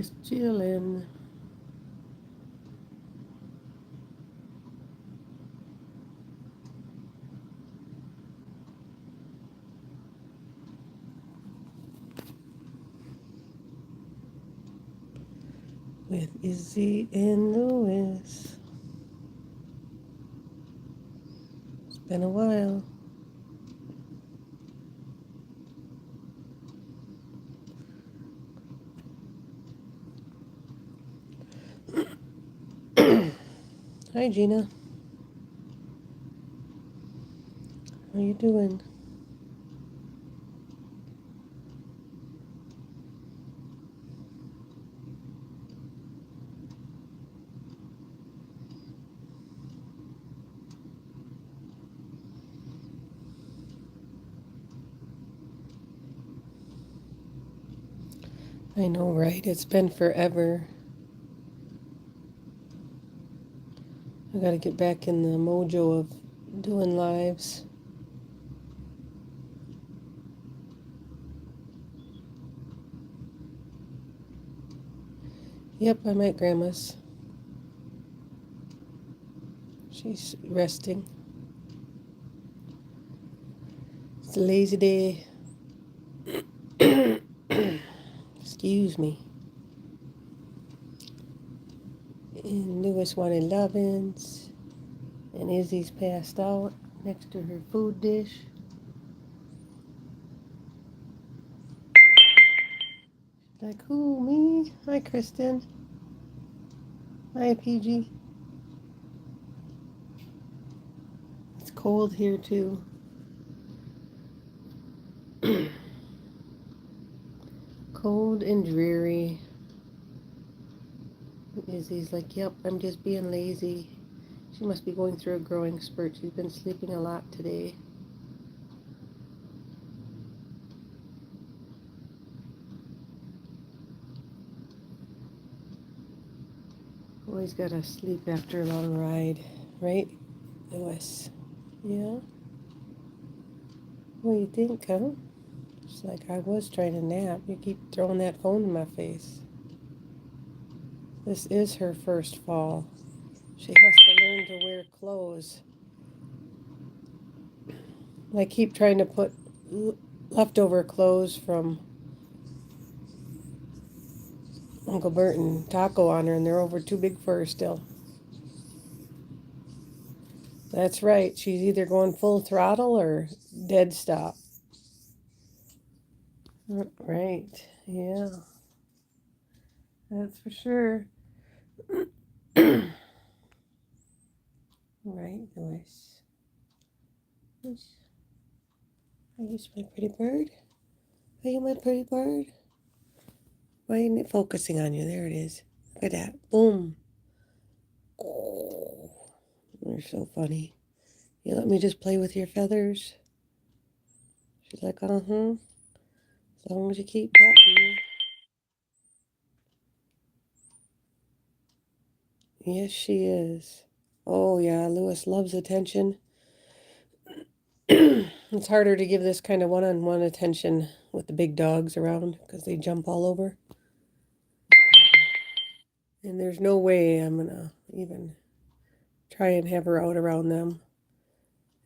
Just chilling. With Izzy and Lewis. It's been a while. Hi, Gina. How you doing? I know, right? It's been forever. I gotta get back in the mojo of doing lives. Yep, I'm at Grandma's. She's resting. It's a lazy day. Excuse me. And Lewis wanted lovin's. And Izzy's passed out next to her food dish. Like, who, me? Hi, Kristen. Hi, PG. It's cold here, too. Cold and dreary. Izzy's like, yep, I'm just being lazy. She must be going through a growing spurt. She's been sleeping a lot today. Always gotta sleep after a long ride, right, Lewis? Yeah? What do you think, huh? It's like, I was trying to nap. You keep throwing that phone in my face. This is her first fall. She has to learn to wear clothes. I keep trying to put leftover clothes from Uncle Burt and Taco on her, and they're over too big for her still. That's right. She's either going full throttle or dead stop. Right. Yeah. That's for sure. Right, Lewis. Are you my pretty bird? Are you my pretty bird? Why isn't it focusing on you? There it is. Look at that. Boom. Oh, you're so funny. You let me just play with your feathers? She's like, uh-huh. As long as you keep patting me. Yes, she is. Oh, yeah, Lewis loves attention. It's harder to give this kind of one-on-one attention with the big dogs around because they jump all over. And there's no way I'm going to even try and have her out around them.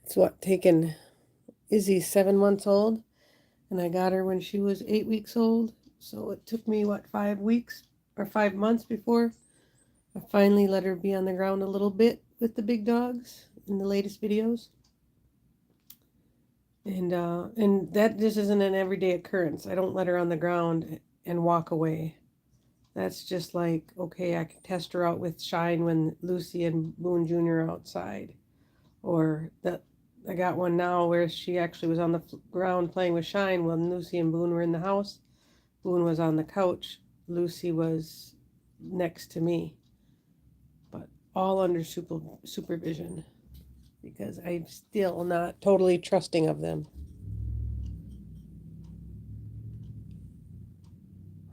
It's taken Izzy's 7 months old, and I got her when she was 8 weeks old. So it took me, 5 weeks or 5 months before I finally let her be on the ground a little bit with the big dogs in the latest videos. And that just isn't an everyday occurrence. I don't let her on the ground and walk away. That's just like, okay, I can test her out with Shine when Lucy and Boone Jr. are outside. Or that I got one now where she actually was on the ground playing with Shine when Lucy and Boone were in the house. Boone was on the couch. Lucy was next to me. But all under supervision because I'm still not totally trusting of them.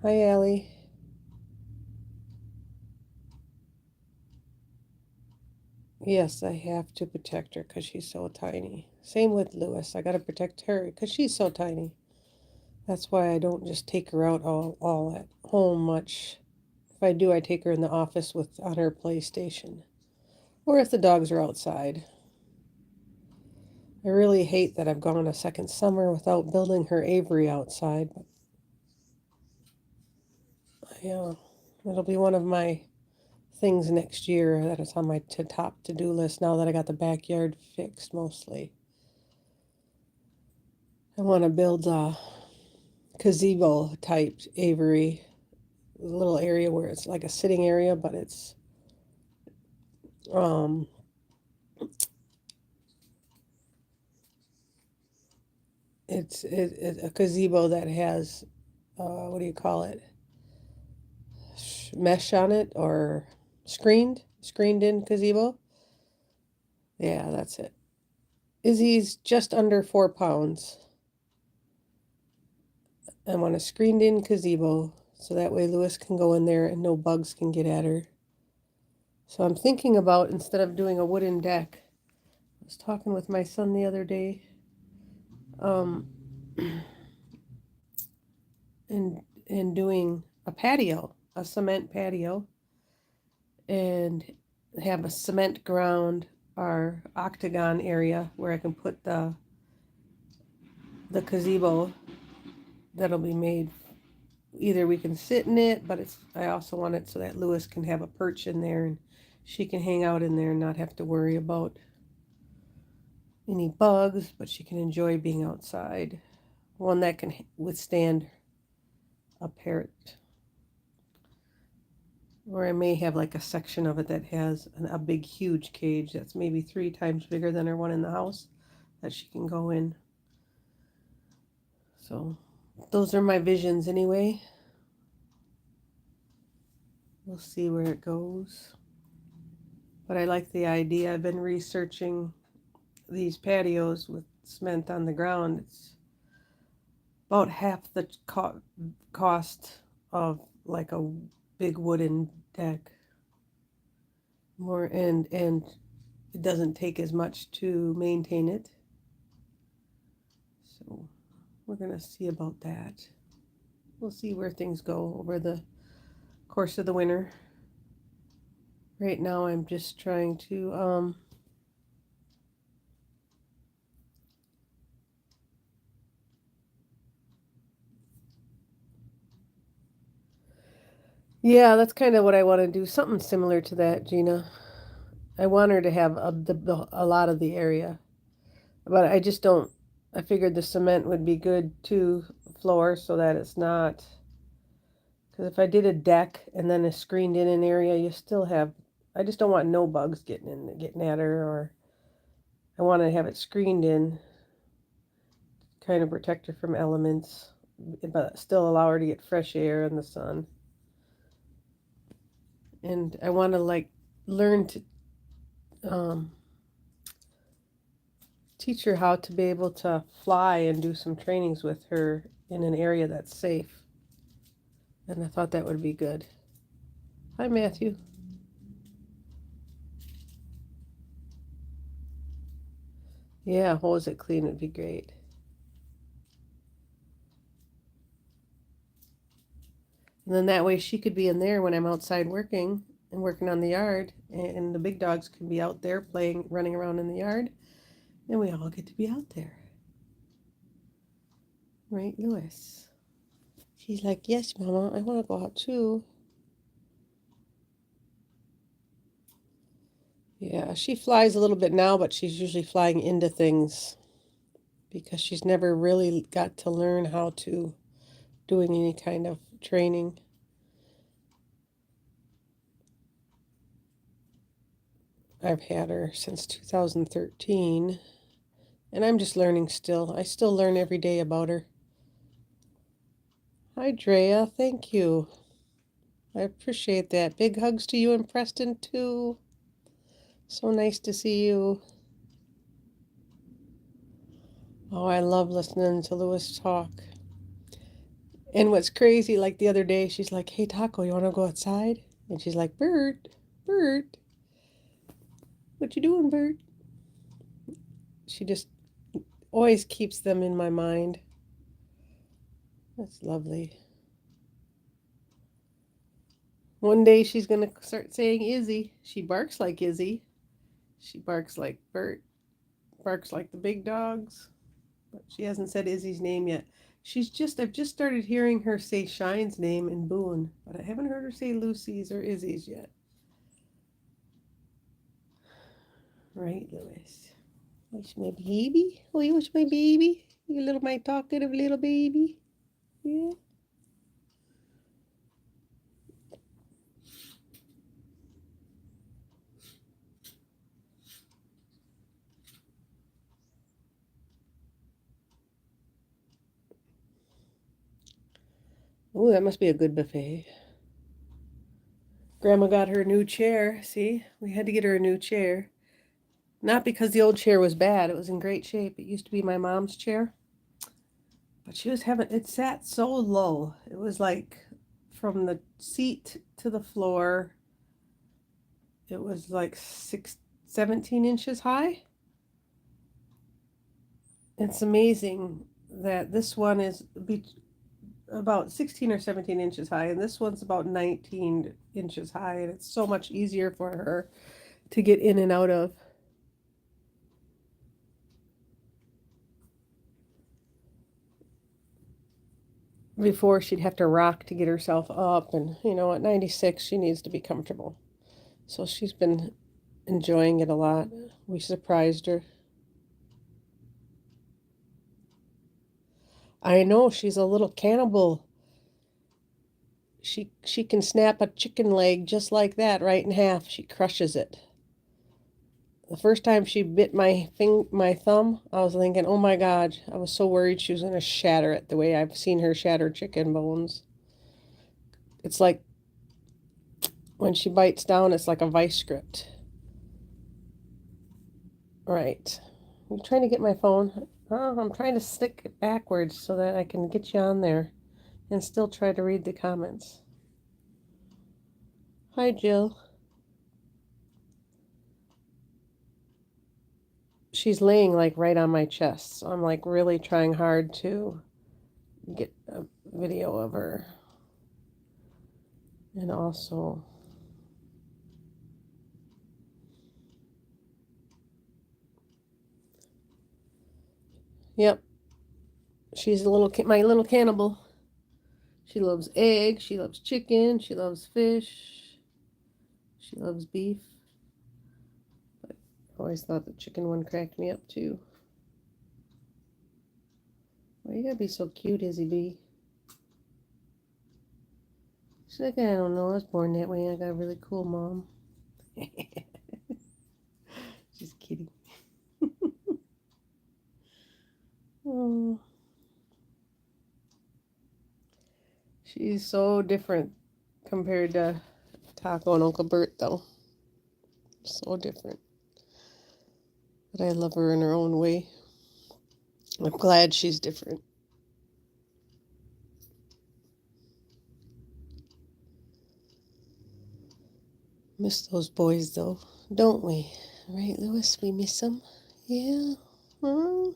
Hi, Allie. Yes, I have to protect her because she's so tiny. Same with Lewis. I got to protect her because she's so tiny. That's why I don't just take her out all at home much. I do, I take her in the office on her PlayStation. Or if the dogs are outside. I really hate that I've gone a second summer without building her aviary outside. But it'll be one of my things next year that is on my top to-do list now that I got the backyard fixed mostly. I want to build a gazebo type aviary, a little area where it's like a sitting area, but it's a gazebo that has what do you call it? Mesh on it, or screened in gazebo. Yeah, that's it. Izzy's just under 4 pounds. I want a screened in gazebo so that way Lewis can go in there and no bugs can get at her. So I'm thinking about, instead of doing a wooden deck, I was talking with my son the other day, and doing a patio, a cement patio, and have a cement ground or octagon area where I can put the gazebo that'll be made. Either we can sit in it, but I also want it so that Lewis can have a perch in there and she can hang out in there and not have to worry about any bugs, but she can enjoy being outside. One that can withstand a parrot. Or I may have like a section of it that has a big, huge cage that's maybe 3 times bigger than our one in the house that she can go in. So those are my visions anyway. We'll see where it goes. But I like the idea. I've been researching these patios with cement on the ground. It's about half the cost of like a big wooden deck. More and it doesn't take as much to maintain it. So we're gonna see about that. We'll see where things go over the course of the winter. Right now I'm just trying to yeah, that's kind of what I want to do. Something similar to that, Gina. I want her to have a lot of the area. But I just don't, I figured the cement would be good to floor so that it's not, because if I did a deck and then a screened in an area, you still have, I just don't want no bugs getting at her, or I want to have it screened in, kind of protect her from elements, but still allow her to get fresh air and the sun. And I want to like learn to teach her how to be able to fly and do some trainings with her in an area that's safe. And I thought that would be good. Hi, Matthew. Yeah, hose it clean would be great. And then that way she could be in there when I'm outside working and working on the yard, and the big dogs can be out there playing, running around in the yard, and we all get to be out there. Right, Lewis? She's like, yes, Mama, I want to go out too. Yeah, she flies a little bit now, but she's usually flying into things because she's never really got to learn how to doing any kind of training. I've had her since 2013, and I'm just learning still. I still learn every day about her. Hi, Drea. Thank you. I appreciate that. Big hugs to you and Preston, too. So nice to see you. Oh, I love listening to Lewis talk. And what's crazy, like the other day, she's like, hey, Taco, you want to go outside? And she's like, Bert, what you doing, Bert? She just always keeps them in my mind. That's lovely. One day she's going to start saying Izzy. She barks like Izzy. She barks like Burt. Barks like the big dogs. But she hasn't said Izzy's name yet. I've just started hearing her say Shine's name in Boone, but I haven't heard her say Lucy's or Izzy's yet. Right, Lewis? What's my baby? Oh, you watch my baby? My talkative little baby? Yeah. Oh, that must be a good buffet. Grandma got her a new chair. See, we had to get her a new chair. Not because the old chair was bad. It was in great shape. It used to be my mom's chair. But it sat so low. It was like from the seat to the floor, it was like 17 inches high. It's amazing that this one is about 16 or 17 inches high, and this one's about 19 inches high, and it's so much easier for her to get in and out of. Before she'd have to rock to get herself up, and at 96 she needs to be comfortable. So she's been enjoying it a lot. We surprised her. I know, she's a little cannibal. She can snap a chicken leg just like that, right in half. She crushes it. The first time she bit my thumb, I was thinking, oh my God, I was so worried she was going to shatter it the way I've seen her shatter chicken bones. It's like when she bites down, it's like a vice script. Right. I'm trying to get my phone. Oh, I'm trying to stick it backwards so that I can get you on there and still try to read the comments. Hi, Jill. She's laying like right on my chest, so I'm like really trying hard to get a video of her. And also, yep, she's my little cannibal. She loves eggs, she loves chicken, she loves fish, she loves beef. But I always thought the chicken one cracked me up too. Why you gotta be so cute, Izzy B? She's like, I don't know, I was born that way. I got a really cool mom. Just kidding. Oh, she's so different compared to Taco and Uncle Burt, though. So different. But I love her in her own way. I'm glad she's different. Miss those boys, though, don't we? Right, Lewis? We miss them? Yeah. Huh?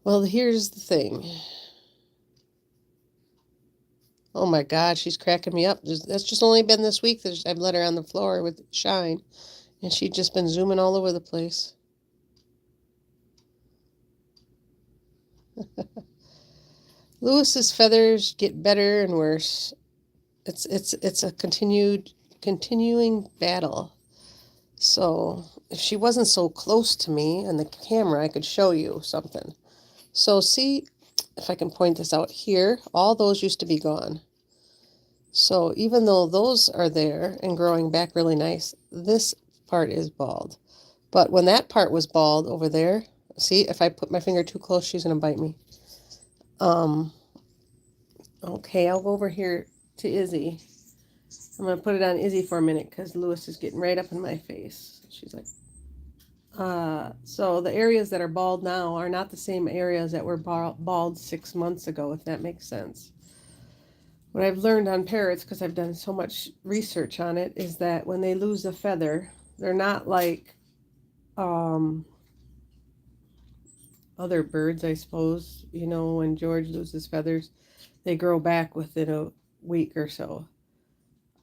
Well, here's the thing. Oh my God, she's cracking me up. That's just only been this week that I've let her on the floor with Shine, and she's just been zooming all over the place. Lewis's feathers get better and worse. It's a continuing battle. So if she wasn't so close to me and the camera, I could show you something. So see if I can point this out here. All those used to be gone. So even though those are there and growing back really nice, this part is bald. But when that part was bald over there, see, if I put my finger too close, she's going to bite me. Okay, I'll go over here to Izzy. I'm going to put it on Izzy for a minute because Lewis is getting right up in my face. She's like, so the areas that are bald now are not the same areas that were bald 6 months ago, if that makes sense. What I've learned on parrots, because I've done so much research on it, is that when they lose a feather, they're not like other birds, I suppose. You know, when George loses feathers, they grow back within a week or so.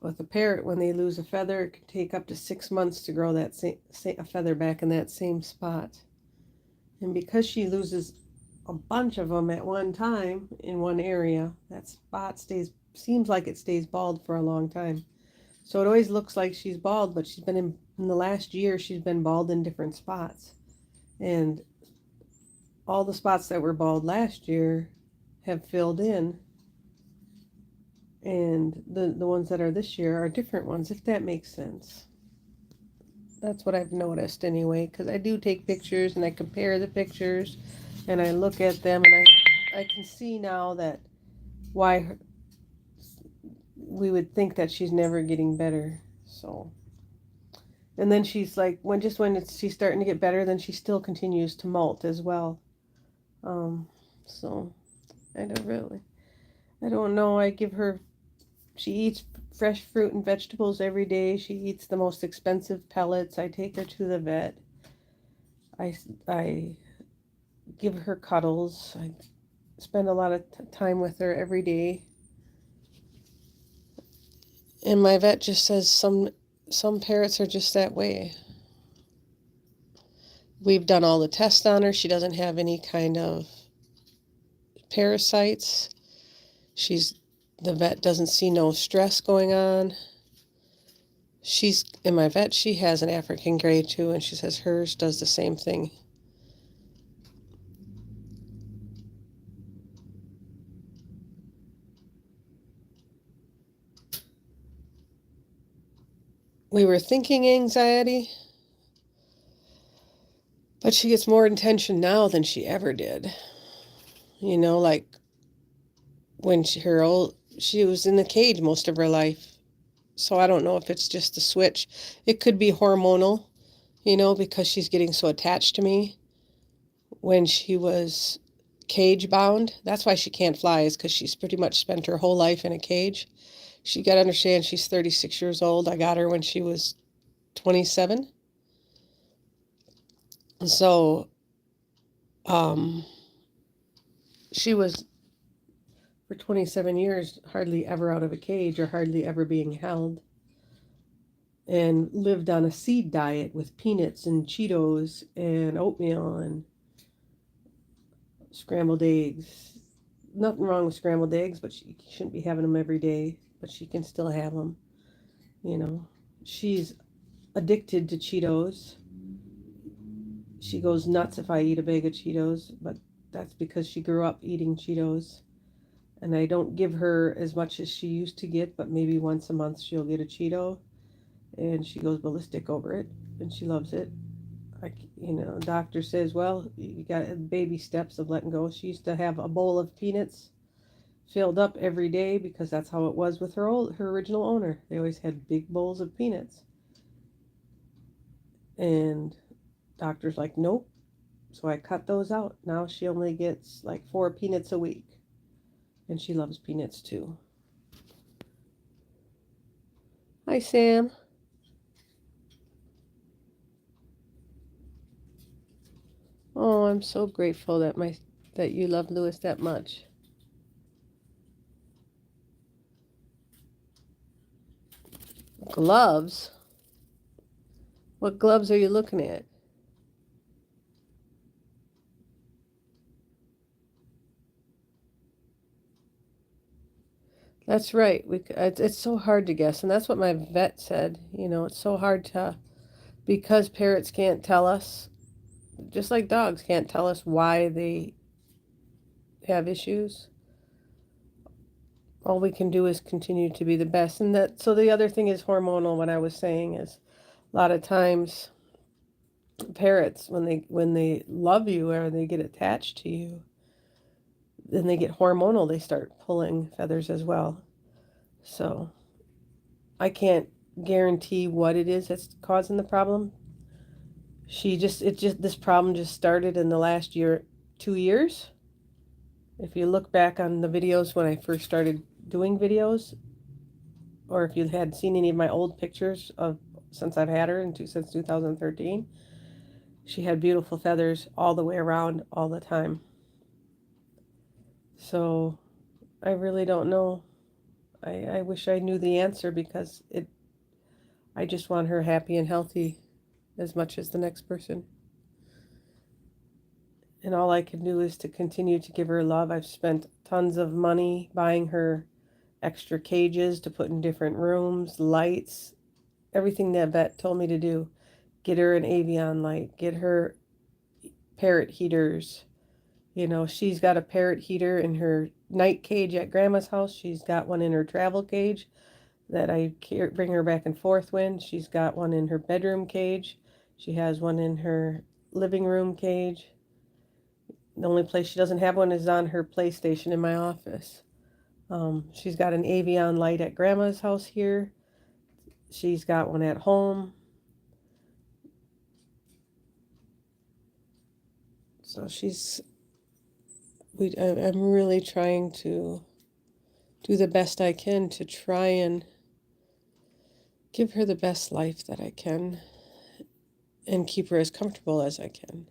With a parrot, when they lose a feather, it can take up to 6 months to grow that a feather back in that same spot. And because she loses a bunch of them at one time in one area, that spot seems like it stays bald for a long time. So it always looks like she's bald, but she's been in the last year, she's been bald in different spots. And all the spots that were bald last year have filled in. And the ones that are this year are different ones, if that makes sense. That's what I've noticed anyway, because I do take pictures and I compare the pictures and I look at them, and I can see now that why we would think that she's never getting better. So, and then she's like, when she's starting to get better, then she still continues to molt as well. So I don't know. She eats fresh fruit and vegetables every day. She eats the most expensive pellets. I take her to the vet. I give her cuddles. I spend a lot of time with her every day. And my vet just says some parrots are just that way. We've done all the tests on her. She doesn't have any kind of parasites. The vet doesn't see no stress going on. In my vet, she has an African Grey too, and she says hers does the same thing. We were thinking anxiety, but she gets more attention now than she ever did. You know, like when she was in the cage most of her life. So I don't know if it's just the switch. It could be hormonal, because she's getting so attached to me. When she was cage bound, that's why she can't fly, is because she's pretty much spent her whole life in a cage. She got to understand she's 36 years old. I got her when she was 27. So, she was for 27 years hardly ever out of a cage or hardly ever being held, and lived on a seed diet with peanuts and Cheetos and oatmeal and scrambled eggs. Nothing wrong with scrambled eggs, but she shouldn't be having them every day, but she can still have them. She's addicted to Cheetos. She goes nuts if I eat a bag of Cheetos, but that's because she grew up eating Cheetos. And I don't give her as much as she used to get, but maybe once a month she'll get a Cheeto, and she goes ballistic over it, and she loves it. Doctor says, well, you got baby steps of letting go. She used to have a bowl of peanuts filled up every day because that's how it was with her original owner. They always had big bowls of peanuts. And doctor's like, nope. So I cut those out. Now she only gets like 4 peanuts a week. And she loves peanuts too. Hi, Sam. Oh, I'm so grateful that you love Lewis that much. Gloves? What gloves are you looking at? That's right. It's so hard to guess, and that's what my vet said. It's so hard because parrots can't tell us, just like dogs can't tell us why they have issues. All we can do is continue to be the best. So the other thing is hormonal. What I was saying is a lot of times parrots, when they love you or they get attached to you, then they get hormonal. They start pulling feathers as well. So I can't guarantee what it is that's causing the problem. This problem just started in the last 2 years. If you look back on the videos when I first started doing videos, or if you had seen any of my old pictures since I've had her since 2013, she had beautiful feathers all the way around all the time. So I really don't know. I wish I knew the answer because I just want her happy and healthy as much as the next person. And all I can do is to continue to give her love. I've spent tons of money buying her extra cages to put in different rooms, lights, everything that vet told me to do. Get her an avian light, get her parrot heaters. You know, she's got a parrot heater in her night cage at Grandma's house. She's got one in her travel cage that I bring her back and forth with. She's got one in her bedroom cage. She has one in her living room cage. The only place she doesn't have one is on her PlayStation in my office. She's got an avian light at Grandma's house here. She's got one at home. So I'm really trying to do the best I can to try and give her the best life that I can and keep her as comfortable as I can.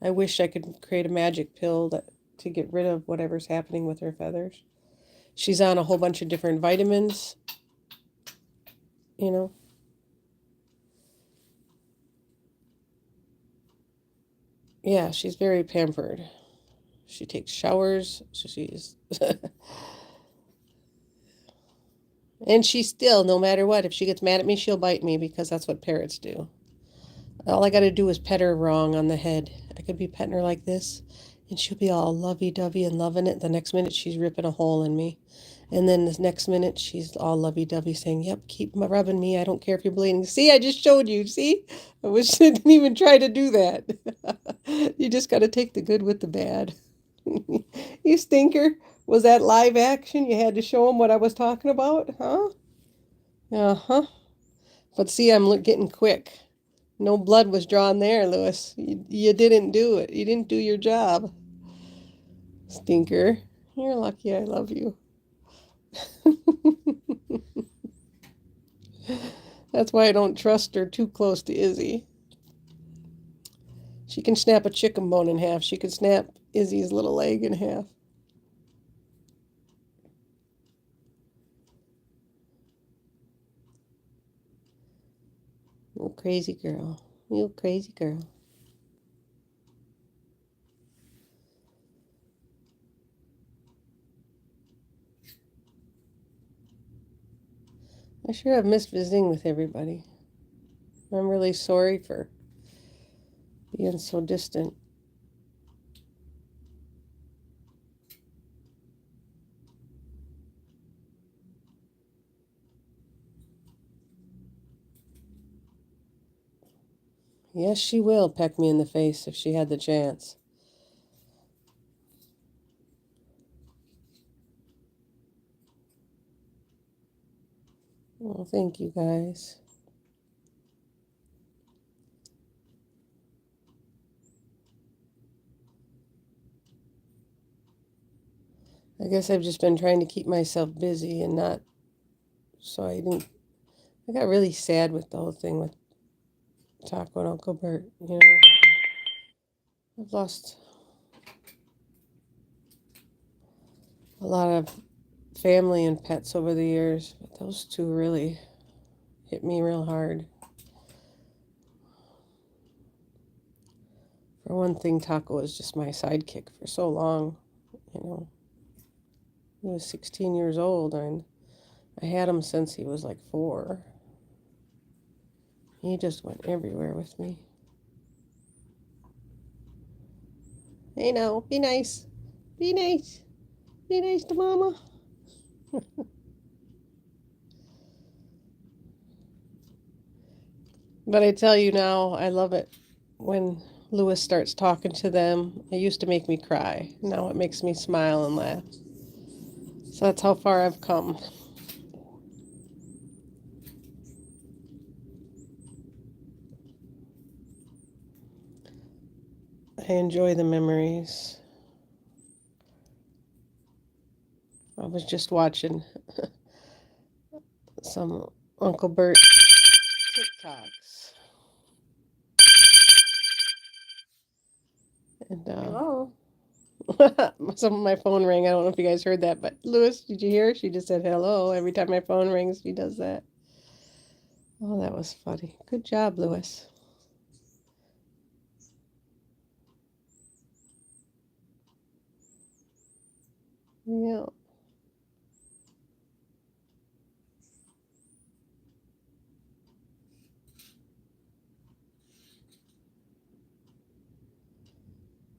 I wish I could create a magic pill to get rid of whatever's happening with her feathers. She's on a whole bunch of different vitamins, you know. Yeah, she's very pampered. She takes showers, so she's and she still, no matter what, if she gets mad at me, she'll bite me because that's what parrots do. All I got to do is pet her wrong on the head. I could be petting her like this, and she'll be all lovey-dovey and loving it. The next minute, she's ripping a hole in me. And then the next minute, she's all lovey-dovey saying, yep, keep rubbing me. I don't care if you're bleeding. See, I just showed you. See? I didn't even try to do that. You just got to take the good with the bad. You stinker. Was that live action? You had to show them what I was talking about? Huh? Uh-huh. But see, I'm getting quick. No blood was drawn there, Lewis. You didn't do it. You didn't do your job. Stinker. You're lucky I love you. That's why I don't trust her too close to Izzy. She can snap a chicken bone in half. She could snap Izzy's little leg in half. You crazy girl. You crazy girl. I sure have missed visiting with everybody. I'm really sorry for being so distant. Yes, she will peck me in the face if she had the chance. Well, thank you guys. I guess I've just been trying to keep myself busy and not, so I got really sad with the whole thing with Taco and Uncle Burt, you know. I've lost a lot of family and pets over the years, but those two really hit me real hard. For one thing, Taco was just my sidekick for so long, you know. He was 16 years old, and I had him since he was like 4. He just went everywhere with me. Hey, no, be nice. Be nice. Be nice to Mama. But I tell you now, I love it when Lewis starts talking to them. It used to make me cry. Now it makes me smile and laugh. So that's how far I've come. I enjoy the memories. I was just watching some Uncle Burt TikToks. And Hello. some of my phone rang. I don't know if you guys heard that, but Lewis, did you hear? She just said hello. Every time my phone rings, she does that. Oh, that was funny. Good job, Lewis. Yeah.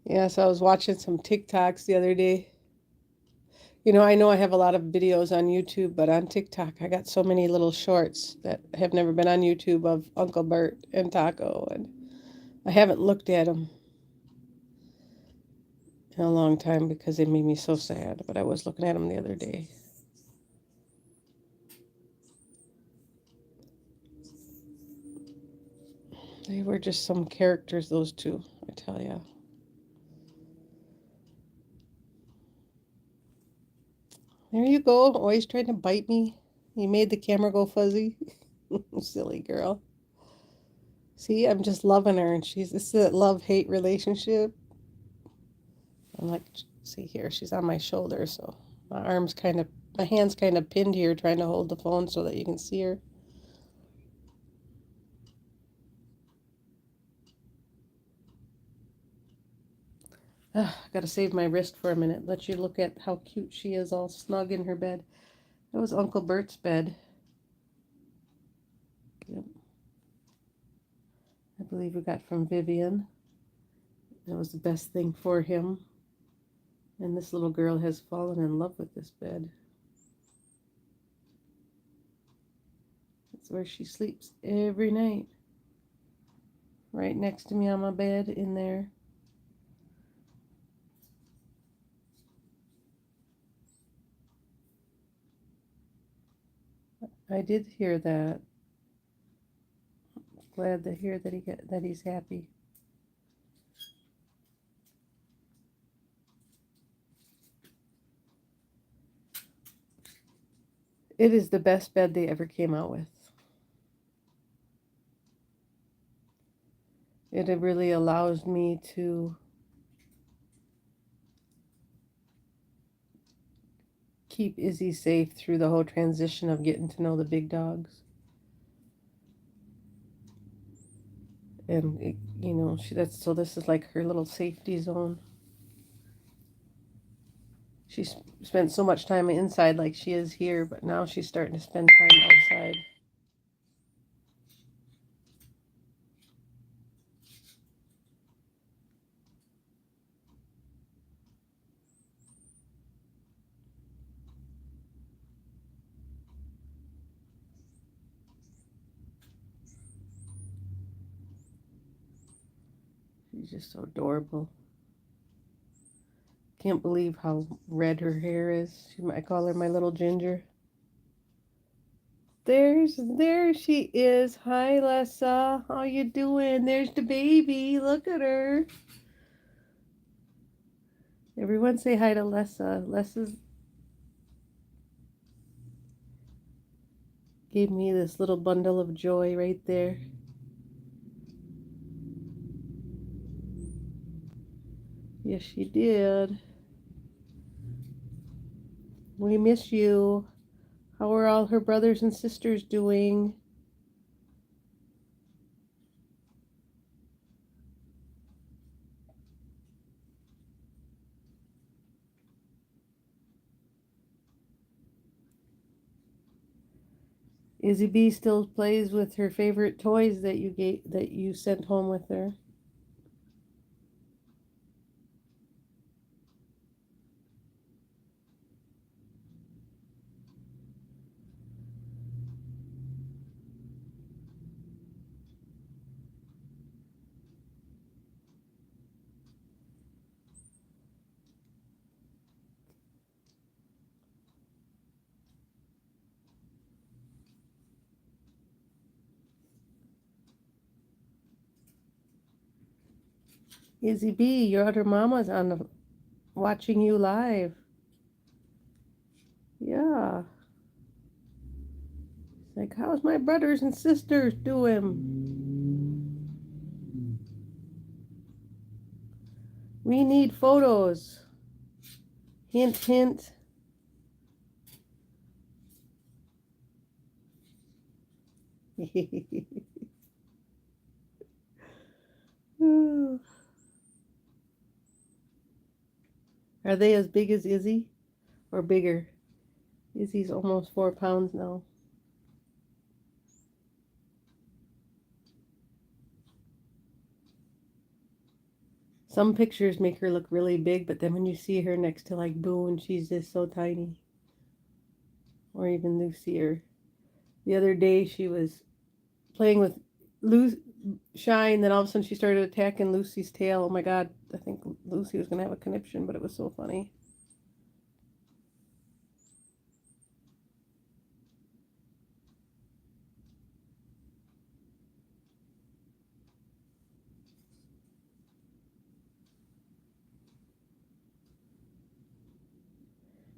Yeah, so I was watching some TikToks the other day. I know I have a lot of videos on YouTube, but on TikTok, I got so many little shorts that have never been on YouTube of Uncle Burt and Taco, and I haven't looked at them in a long time because they made me so sad, but I was looking at them the other day. They were just some characters, those two, I tell ya. There you go, always trying to bite me. You made the camera go fuzzy. Silly girl. See, I'm just loving her, and this is a love-hate relationship. I'm like, see here, she's on my shoulder, so my hand's kind of pinned here trying to hold the phone so that you can see her. I gotta save my wrist for a minute. Let you look at how cute she is all snug in her bed. That was Uncle Bert's bed. Yep. I believe we got from Vivian. That was the best thing for him. And this little girl has fallen in love with this bed. That's where she sleeps every night. Right next to me on my bed in there. I did hear that. Glad to hear that he's happy. It is the best bed they ever came out with. It really allows me to keep Izzy safe through the whole transition of getting to know the big dogs. And this is like her little safety zone. She's spent so much time inside like she is here, but now she's starting to spend time outside. She's just so adorable. Can't believe how red her hair is. I call her my little ginger. There she is. Hi, Lessa. How you doing? There's the baby. Look at her. Everyone say hi to Lessa. Lessa's gave me this little bundle of joy right there. Yes, she did. We miss you. How are all her brothers and sisters doing? Izzy B still plays with her favorite toys that you sent home with her. Izzy B, your other mama's watching you live. Yeah. Like, how's my brothers and sisters doing? We need photos. Hint, hint. Are they as big as Izzy or bigger? Izzy's almost 4 pounds now. Some pictures make her look really big, but then when you see her next to like Boone, she's just so tiny. Or even Lucy. Or the other day she was playing with Shine, then all of a sudden she started attacking Lucy's tail. Oh my God, I think Lucy was going to have a conniption, but it was so funny.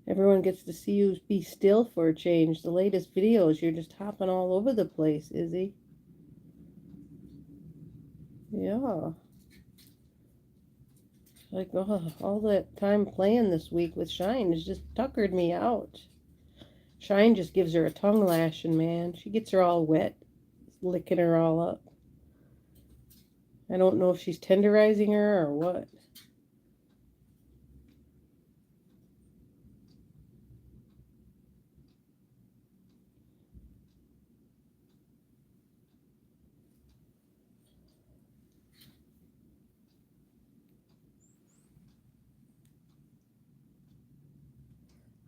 Everyone gets to see you be still for a change. The latest videos, you're just hopping all over the place, Izzy. Yeah. Like, oh, all that time playing this week with Shine has just tuckered me out. Shine just gives her a tongue lashing, man. She gets her all wet, licking her all up. I don't know if she's tenderizing her or what.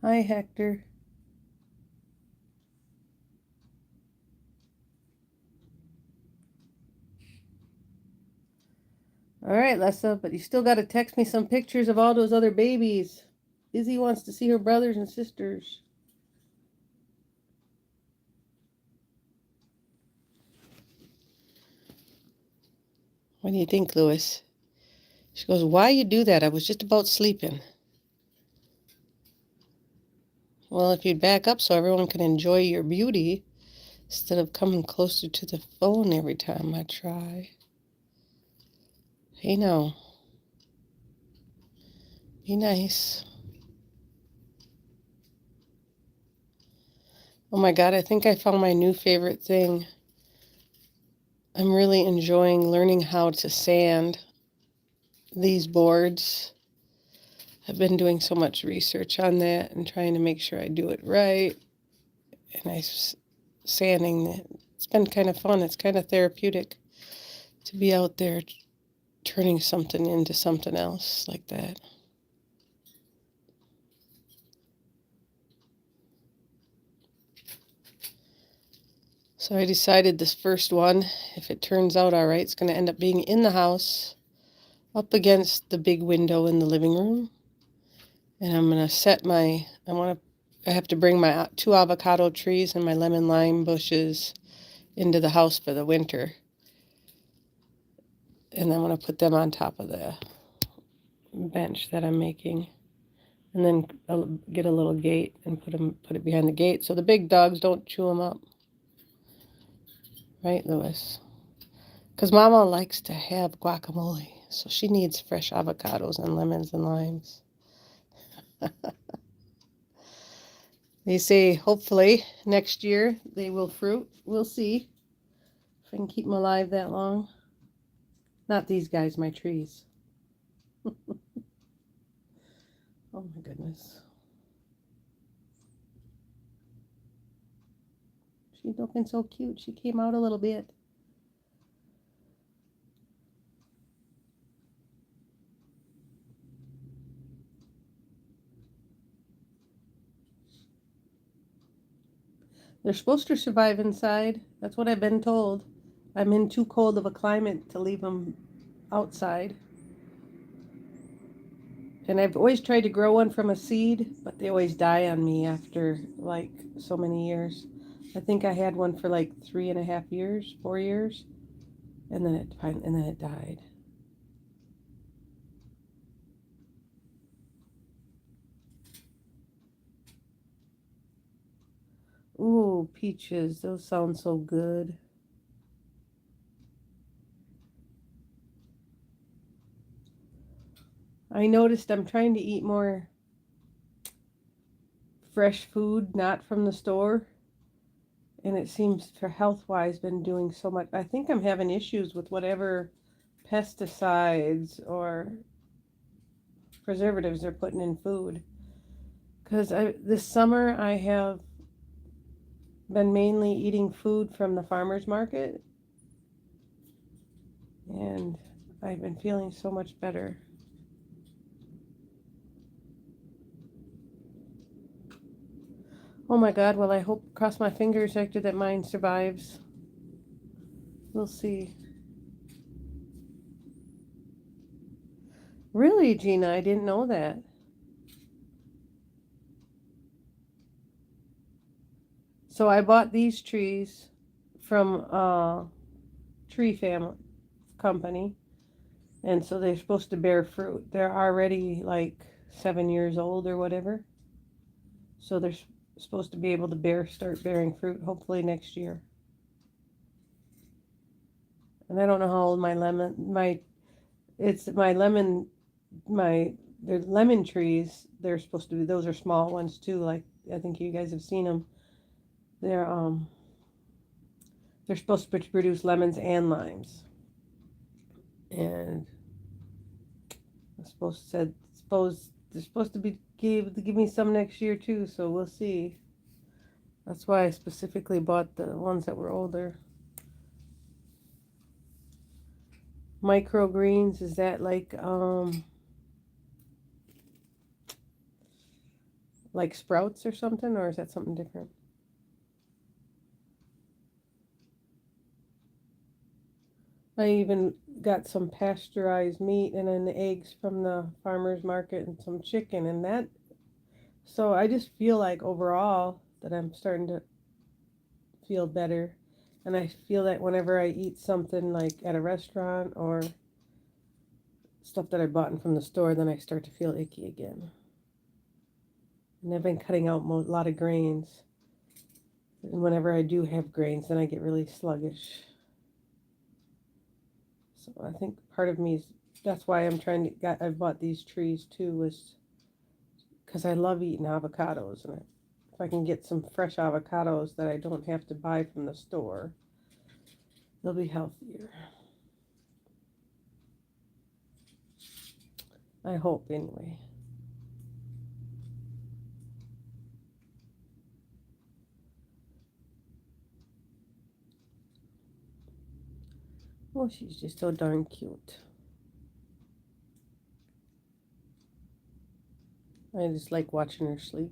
Hi, Hector. All right, Lessa, but you still got to text me some pictures of all those other babies. Izzy wants to see her brothers and sisters. What do you think, Louis? She goes, why you do that? I was just about sleeping. Well, if you'd back up so everyone can enjoy your beauty instead of coming closer to the phone every time I try. Hey, now. Be nice. Oh my God, I think I found my new favorite thing. I'm really enjoying learning how to sand these boards. I've been doing so much research on that and trying to make sure I do it right. And sanding it. It's been kind of fun. It's kind of therapeutic to be out there turning something into something else like that. So I decided this first one, if it turns out all right, it's going to end up being in the house, up against the big window in the living room. And I'm going to set I have to bring my 2 avocado trees and my lemon lime bushes into the house for the winter. And I'm going to put them on top of the bench that I'm making. And then I'll get a little gate and put it behind the gate so the big dogs don't chew them up. Right, Louis? Because Mama likes to have guacamole, so she needs fresh avocados and lemons and limes. They say hopefully next year they will fruit. We'll see if I can keep them alive that long. Not these guys, my trees. Oh my goodness. She's looking so cute. She came out a little bit. They're supposed to survive inside. That's what I've been told. I'm in too cold of a climate to leave them outside. And I've always tried to grow one from a seed, but they always die on me after like so many years. I think I had one for like 3.5 years, 4 years, and then it died. Ooh, peaches, those sound so good. I noticed I'm trying to eat more fresh food, not from the store. And it seems for health-wise been doing so much. I think I'm having issues with whatever pesticides or preservatives they're putting in food. Because this summer I have been mainly eating food from the farmer's market, and I've been feeling so much better. Oh my God, well, I hope, cross my fingers, Hector, that mine survives. We'll see. Really, Gina, I didn't know that. So I bought these trees from tree family company, and so they're supposed to bear fruit. They're already like 7 years old or whatever, so they're supposed to be able to start bearing fruit hopefully next year. And I don't know how old my they're lemon trees. They're supposed to be, those are small ones too, like I think you guys have seen them. They're supposed to produce lemons and limes, and they're supposed to be give me some next year too, so we'll see. That's why I specifically bought the ones that were older. Microgreens, is that like sprouts or something, or is that something different? I even got some pasteurized meat and then the eggs from the farmer's market and some chicken and that. So I just feel like overall that I'm starting to feel better. And I feel that whenever I eat something like at a restaurant or stuff that I bought from the store, then I start to feel icky again. And I've been cutting out a lot of grains. And whenever I do have grains, then I get really sluggish. So I think part of me is, that's why I bought these trees too, was because I love eating avocados. And if I can get some fresh avocados that I don't have to buy from the store, they'll be healthier. I hope, anyway. Oh, she's just so darn cute. I just like watching her sleep.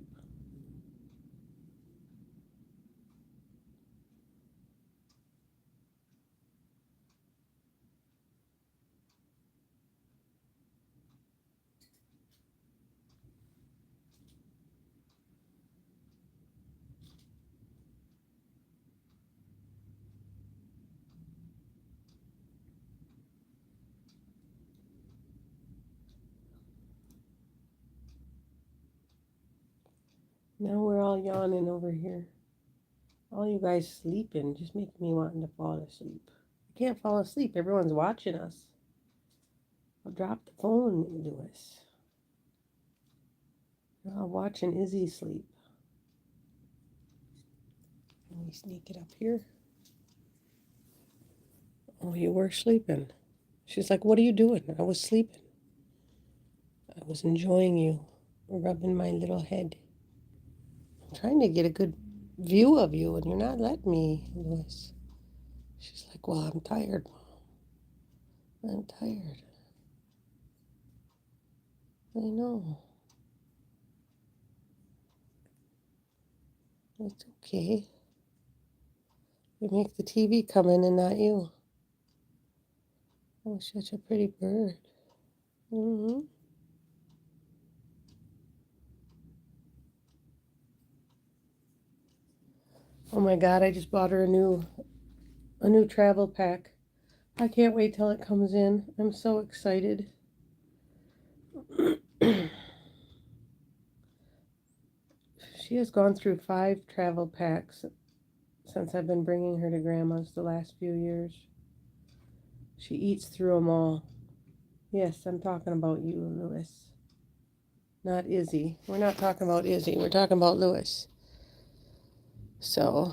Now we're all yawning over here. All you guys sleeping, just making me wanting to fall asleep. I can't fall asleep. Everyone's watching us. I'll drop the phone into us. You're all watching Izzy sleep. Let me sneak it up here. Oh, you were sleeping. She's like, what are you doing? I was sleeping. I was enjoying you rubbing my little head. I'm trying to get a good view of you, and you're not letting me, Lois. She's like, well, I'm tired, Mom. I'm tired. I know. It's okay. You make the TV come in and not you. Oh, such a pretty bird. Mm-hmm. Oh my God, I just bought her a new travel pack. I can't wait till it comes in. I'm so excited. She has gone through 5 travel packs since I've been bringing her to Grandma's the last few years. She eats through them all. Yes, I'm talking about you, Lewis. Not Izzy. We're not talking about Izzy. We're talking about Lewis. So,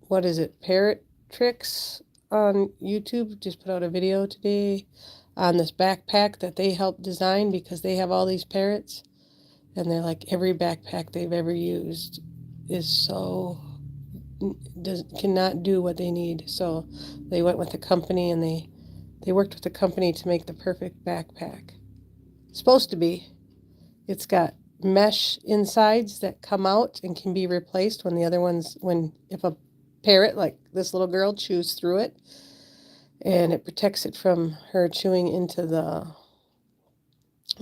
what is it? Parrot Tricks on YouTube just put out a video today on this backpack that they helped design because they have all these parrots. And they're like, every backpack they've ever used is so cannot do what they need. So they went with the company and they worked with the company to make the perfect backpack. It's supposed to be. It's got mesh insides that come out and can be replaced when the other ones, if a parrot like this little girl chews through it, and it protects it from her chewing into the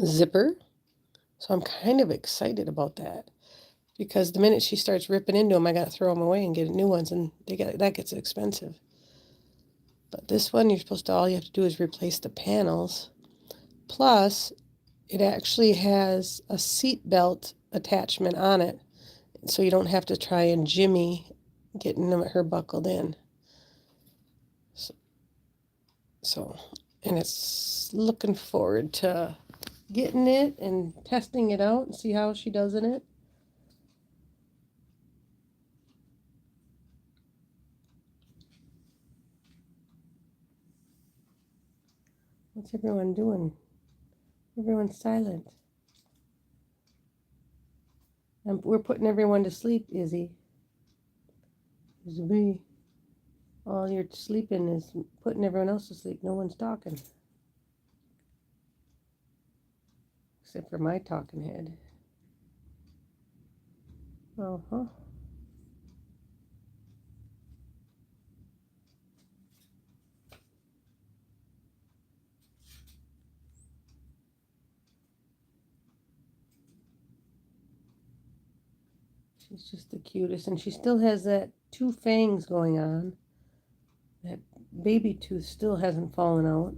zipper. So I'm kind of excited about that. Because the minute she starts ripping into them, I got to throw them away and get new ones, and that gets expensive. But this one, all you have to do is replace the panels. Plus, it actually has a seat belt attachment on it, so you don't have to try and jimmy getting her buckled in. So, and it's looking forward to getting it and testing it out and see how she does in it. What's everyone doing? Everyone's silent. We're putting everyone to sleep, Izzy. Izzy B. All you're sleeping is putting everyone else to sleep. No one's talking. Except for my talking head. Uh-huh. She's just the cutest. And she still has that 2 fangs going on. That baby tooth still hasn't fallen out.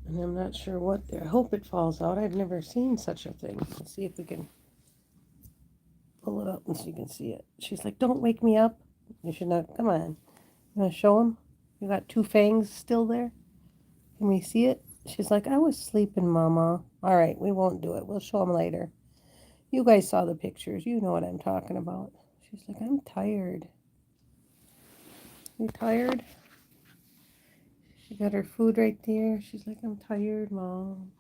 And I'm not sure what there. I hope it falls out. I've never seen such a thing. Let's see if we can pull it up and so you can see it. She's like, don't wake me up. You should not. Come on. You want to show him? You got 2 fangs still there? Can we see it? She's like, I was sleeping, Mama. All right, we won't do it. We'll show them later. You guys saw the pictures. You know what I'm talking about. She's like, I'm tired. You tired? She got her food right there. She's like, I'm tired, Mom.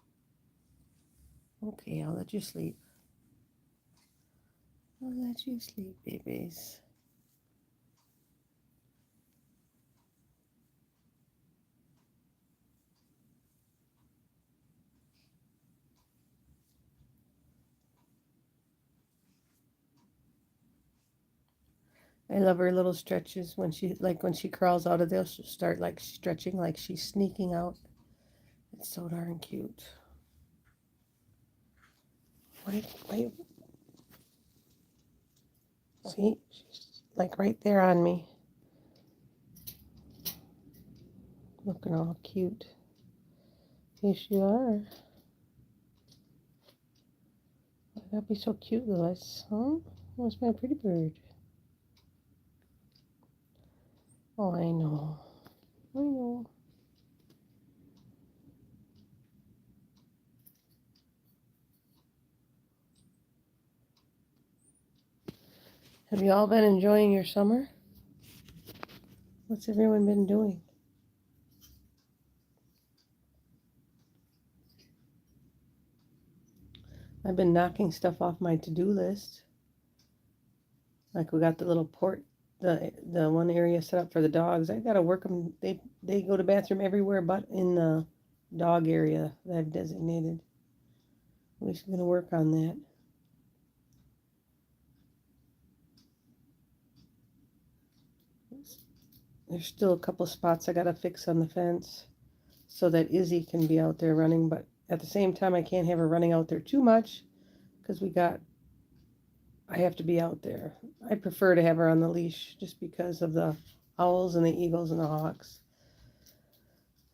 Okay, I'll let you sleep. I'll let you sleep, babies. I love her little stretches when she crawls out of there, she'll start like stretching like she's sneaking out. It's so darn cute. Wait. See? She's like right there on me. Looking all cute. Yes, you are. That'd be so cute, Lewis. Huh? Where's my pretty bird? Oh, I know. I know. Have you all been enjoying your summer? What's everyone been doing? I've been knocking stuff off my to-do list. Like we got the little the one area set up for the dogs. I gotta work them. They go to bathroom everywhere but in the dog area that I've designated. We're just gonna work on that. There's still a couple spots I gotta fix on the fence so that Izzy can be out there running, but at the same time I can't have her running out there too much because I have to be out there. I prefer to have her on the leash just because of the owls and the eagles and the hawks.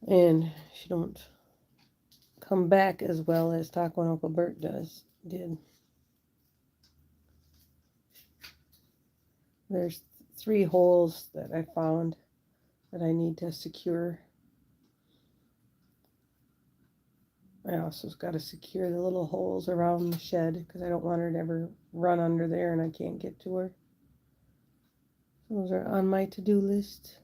And she don't come back as well as Taco and Uncle Burt did. There's 3 holes that I found that I need to secure. I also got to secure the little holes around the shed because I don't want her to ever run under there and I can't get to her. Those are on my to-do list.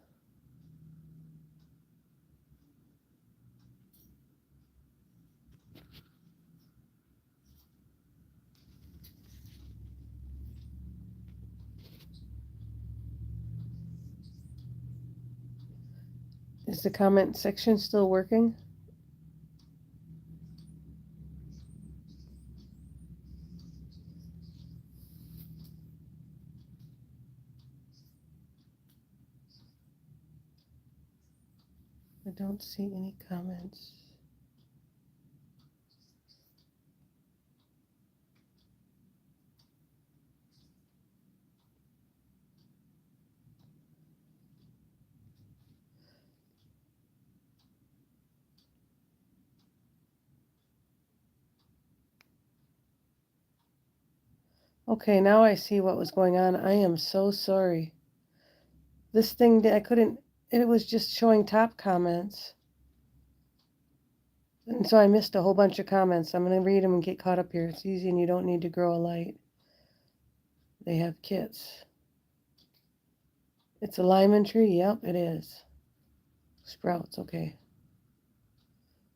Is the comment section still working? I don't see any comments. Okay, now I see what was going on. I am so sorry. This thing, I couldn't, it was just showing top comments. And so I missed a whole bunch of comments. I'm going to read them and get caught up here. It's easy and you don't need to grow a light. They have kits. It's a lemon tree. Yep, it is. Sprouts, okay.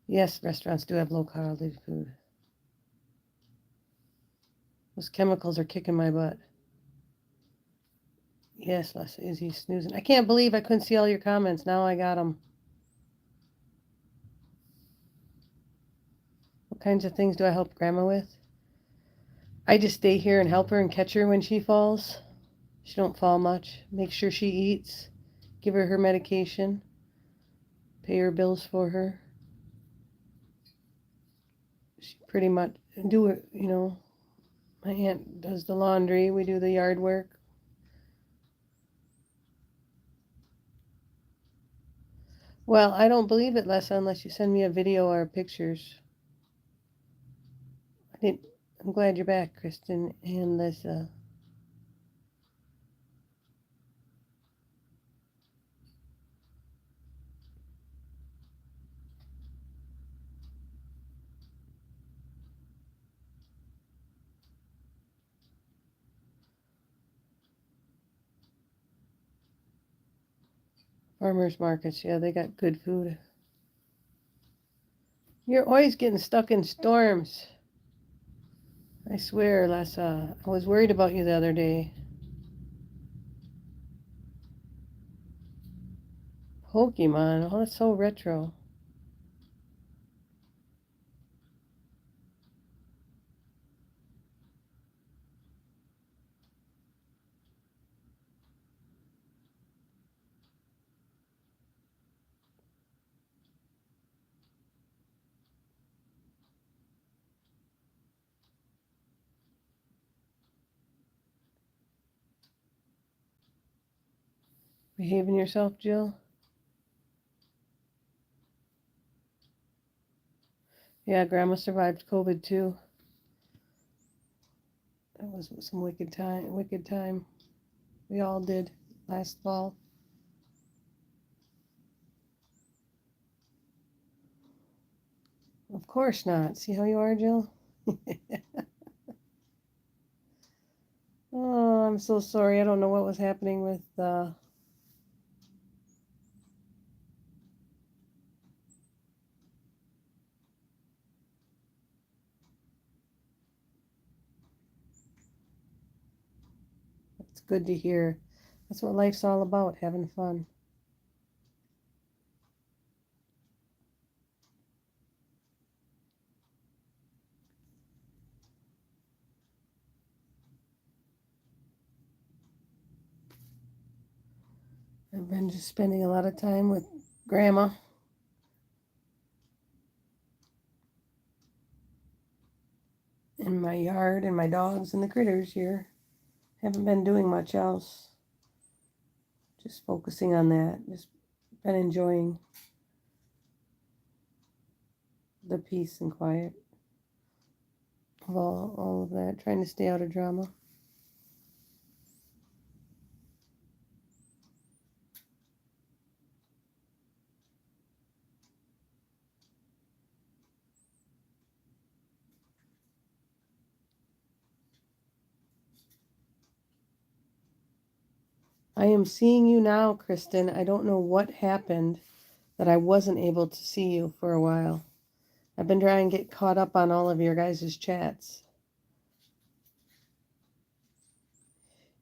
Yes, restaurants do have low-calorie food. Those chemicals are kicking my butt. Yes, Les, Izzy snoozing. I can't believe I couldn't see all your comments. Now I got them. What kinds of things do I help Grandma with? I just stay here and help her and catch her when she falls. She don't fall much. Make sure she eats. Give her her medication. Pay her bills for her. She pretty much do it, you know. My aunt does the laundry. We do the yard work. Well, I don't believe it, Les, unless you send me a video or pictures. I'm glad you're back, Kristen and Lisa. Farmers markets, yeah, they got good food. You're always getting stuck in storms. I swear, Lessa, I was worried about you the other day. Pokemon, oh, that's so retro. Behaving yourself, Jill? Yeah, Grandma survived COVID too. That was some wicked time. We all did last fall. Of course not. See how you are, Jill? Oh, I'm so sorry. I don't know what was happening with it's good to hear. That's what life's all about, having fun. I've been just spending a lot of time with Grandma. In my yard and my dogs and the critters here. Haven't been doing much else. Just focusing on that. Just been enjoying the peace and quiet of all of that. Trying to stay out of drama. I am seeing you now, Kristen. I don't know what happened that I wasn't able to see you for a while. I've been trying to get caught up on all of your guys' chats.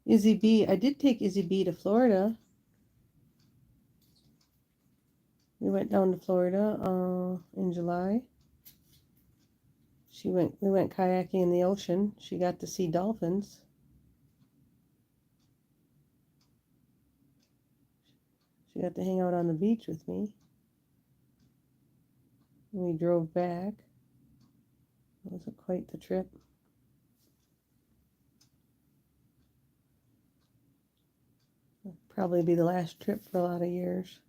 Izzy B. I did take Izzy B to Florida. We went down to Florida in July. We went kayaking in the ocean. She got to see dolphins. She got to hang out on the beach with me. We drove back. It wasn't quite the trip. It'll probably be the last trip for a lot of years.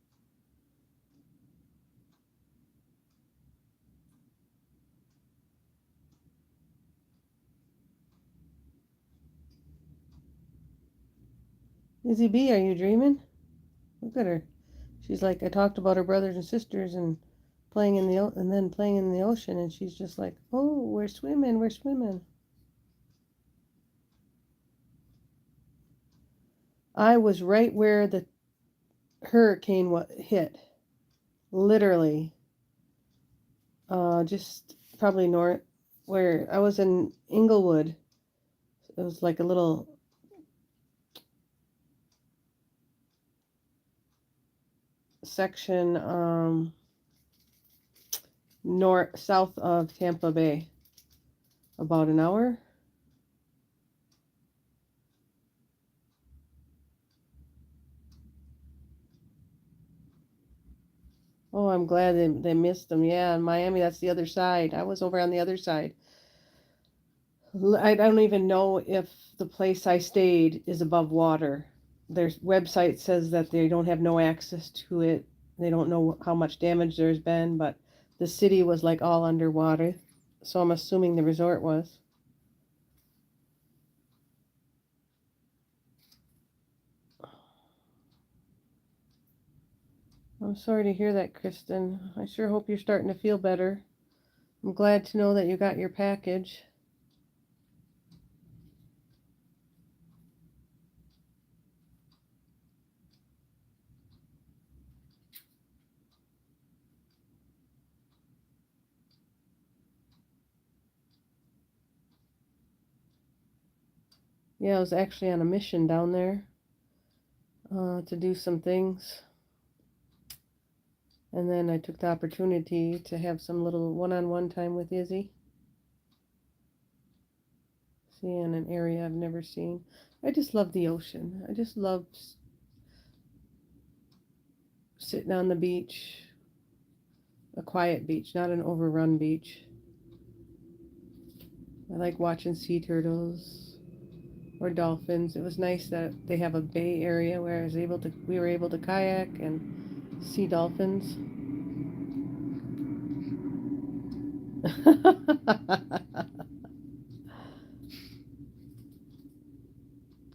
Izzy B, are you dreaming? Look at her. She's like, I talked about her brothers and sisters and playing in the ocean, and she's just like, oh, we're swimming. I was right where the hurricane hit, literally, just probably north, where I was in Inglewood. It was like a little section south of Tampa Bay, about an hour. Oh, I'm glad they missed them. Yeah, in Miami, that's the other side. I was over on the other side. I don't even know if the place I stayed is above water. Their website says that they don't have no access to it. They don't know how much damage there's been, but the city was like all underwater. So I'm assuming the resort was. I'm sorry to hear that, Kristen. I sure hope you're starting to feel better. I'm glad to know that you got your package. Yeah, I was actually on a mission down there to do some things. And then I took the opportunity to have some little one-on-one time with Izzy. Seeing an area I've never seen. I just love the ocean. I just love sitting on the beach. A quiet beach, not an overrun beach. I like watching sea turtles or dolphins. It was nice that they have a bay area where we were able to kayak and see dolphins.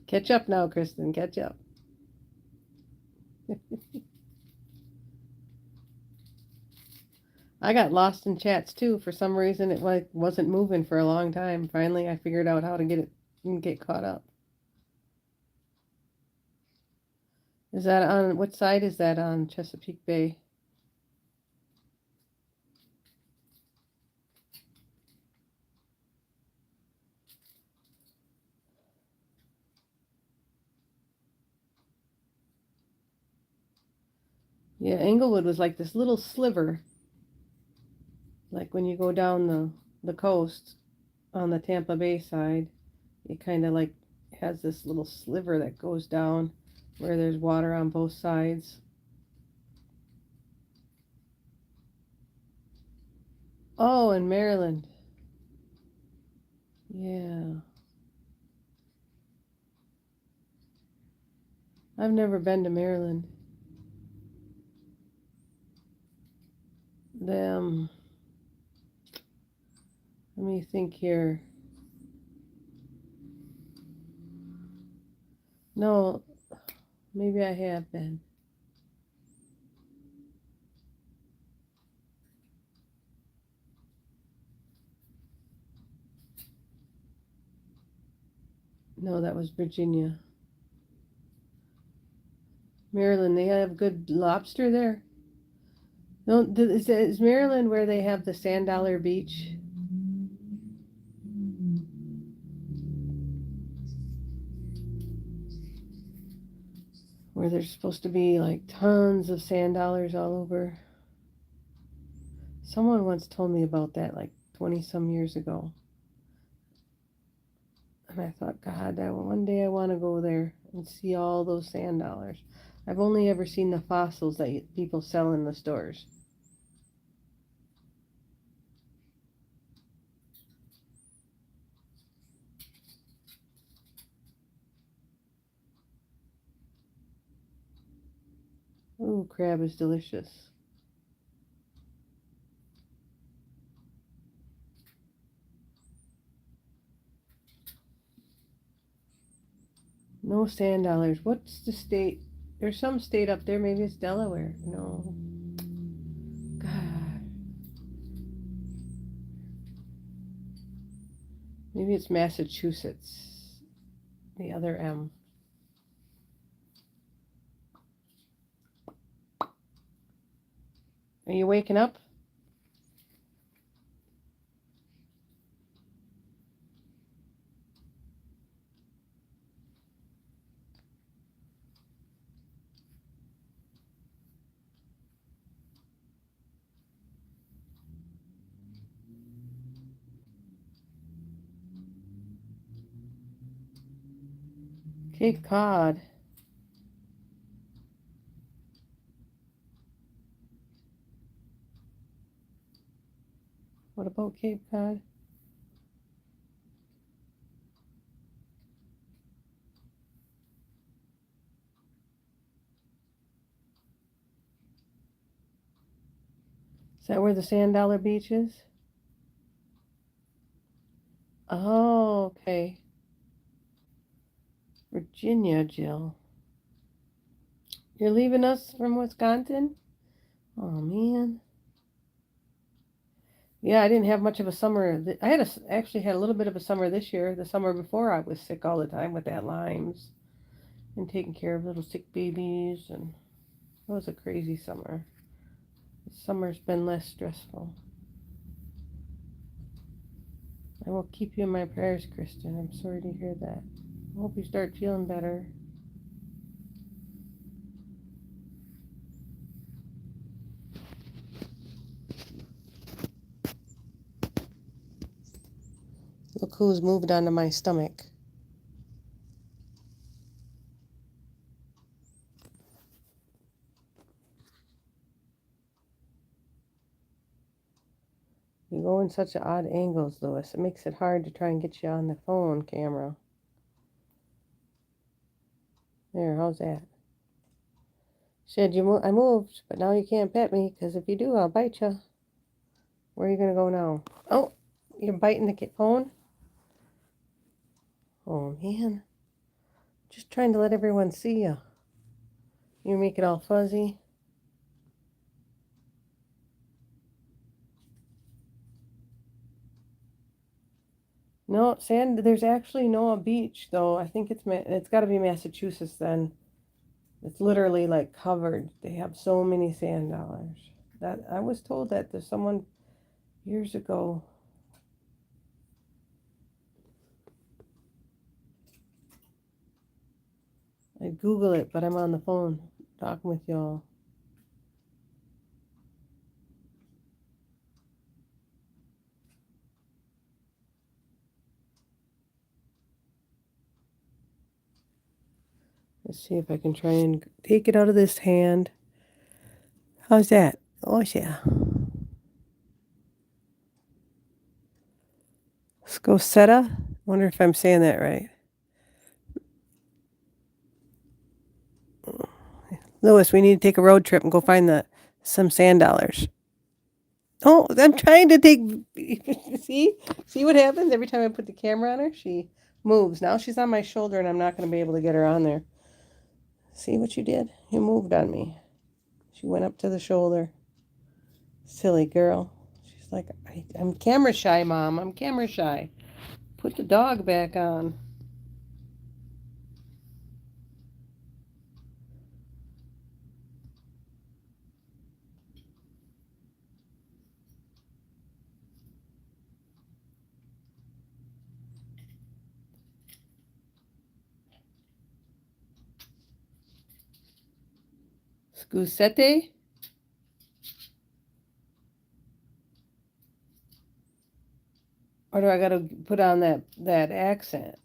Catch up now, Kristen. Catch up. I got lost in chats too. For some reason, it wasn't moving for a long time. Finally, I figured out how to get caught up. Is that on what side is that on Chesapeake Bay? Yeah, Englewood was like this little sliver. Like when you go down the coast on the Tampa Bay side, it kind of like has this little sliver that goes down where there's water on both sides. Oh, in Maryland. Yeah. I've never been to Maryland. Them. Let me think here. No, maybe I have been. No, that was Virginia. Maryland, they have good lobster there. No, is Maryland where they have the Sand Dollar Beach? Where there's supposed to be like tons of sand dollars all over. Someone once told me about that like 20 some years ago. And I thought, God, one day I want to go there and see all those sand dollars. I've only ever seen the fossils that people sell in the stores. Ooh, crab is delicious. No sand dollars. What's the state? There's some state up there. Maybe it's Delaware. No. God. Maybe it's Massachusetts. The other M. Are you waking up? Cape Cod. What about Cape Cod? Is that where the Sand Dollar Beach is? Oh, okay. Virginia, Jill. You're leaving us from Wisconsin? Oh, man. Yeah, I didn't have much of a summer. Actually had a little bit of a summer this year. The summer before, I was sick all the time with that Lyme's and taking care of little sick babies, and it was a crazy summer. This summer's been less stressful. I will keep you in my prayers, Kristen. I'm sorry to hear that. I hope you start feeling better. Look who's moved onto my stomach. You go in such odd angles, Louis. It makes it hard to try and get you on the phone camera. There, how's that? Said I moved, but now you can't pet me, because if you do, I'll bite you. Where are you going to go now? Oh, you're biting the phone? Oh, man. Just trying to let everyone see you. You make it all fuzzy. No, there's actually no beach, though. I think it's got to be Massachusetts then. It's literally like covered. They have so many sand dollars. That I was told that there's someone years ago. I'd Google it, but I'm on the phone talking with y'all. Let's see if I can try and take it out of this hand. How's that? Oh, yeah. Scosetta? Wonder if I'm saying that right. Louis, we need to take a road trip and go find some sand dollars. Oh, I'm trying to take. See what happens every time I put the camera on her? She moves. Now she's on my shoulder, and I'm not going to be able to get her on there. See what you did? You moved on me. She went up to the shoulder. Silly girl. She's like, I'm camera shy, Mom. I'm camera shy. Put the dog back on. Scusette? Or do I gotta put on that accent?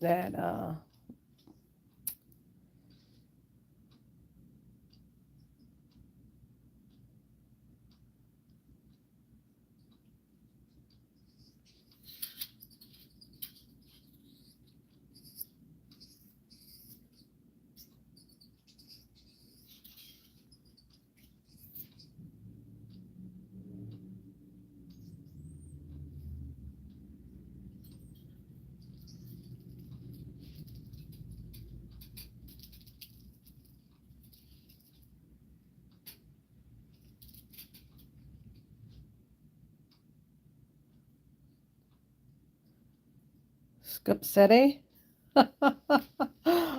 Scupsette?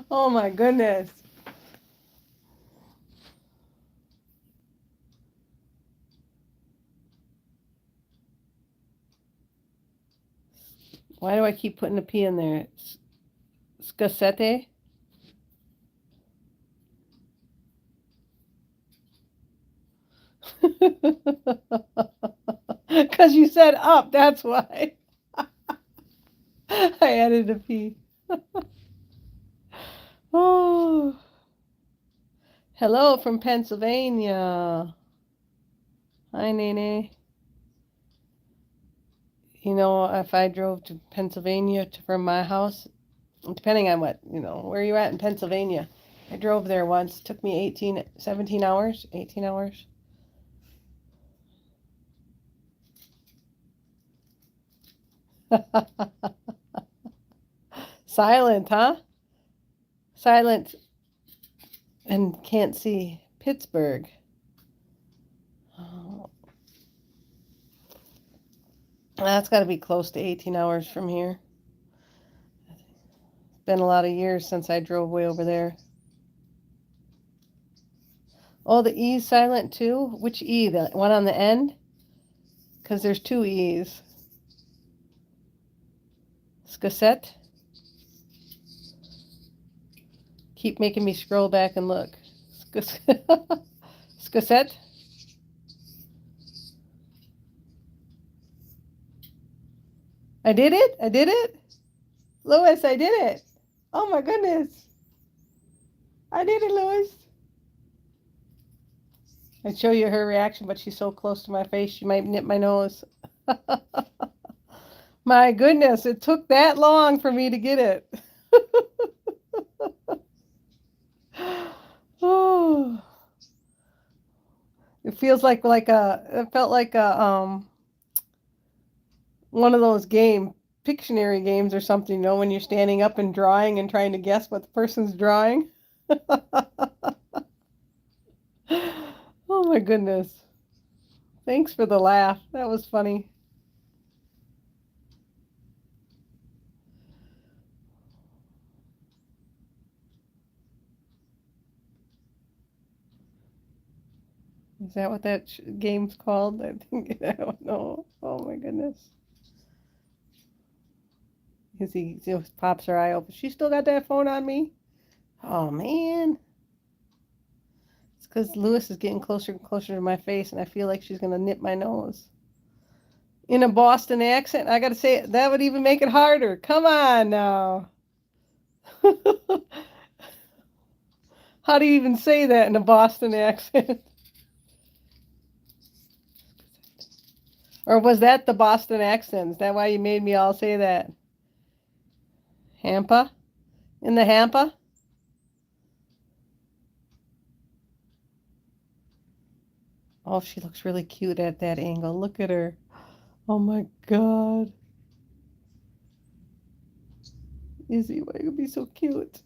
Oh my goodness. Why do I keep putting a P in there? Scusette? Because you said up, that's why. I added a P. Oh. Hello from Pennsylvania. Hi, Nene. You know, if I drove to Pennsylvania from my house, depending on what, where you at in Pennsylvania. I drove there once. Took me 17 hours. 18 hours. Silent, huh? Silent and can't see Pittsburgh. Oh. That's got to be close to 18 hours from here. It's been a lot of years since I drove way over there. Oh, the E's silent too? Which E? The one on the end? Because there's two E's. Scusette? Keep making me scroll back and look. Scusette? I did it? I did it? Lois, I did it. Oh my goodness. I did it, Lois. I'd show you her reaction, but she's so close to my face, she might nip my nose. My goodness, it took that long for me to get it. Oh. It feels like it felt like a one of those Pictionary games or something, when you're standing up and drawing and trying to guess what the person's drawing. Oh my goodness. Thanks for the laugh. That was funny. Is that what that game's called? I think, I don't know. Oh my goodness. He just pops her eye open. She still got that phone on me? Oh man. It's because Lewis is getting closer and closer to my face, and I feel like she's going to nip my nose. In a Boston accent, I got to say it. That would even make it harder. Come on now. How do you even say that in a Boston accent? Or was that the Boston accent? Is that why you made me all say that? Hampa? In the hampa? Oh, she looks really cute at that angle. Look at her. Oh my God. Izzy, why you be so cute?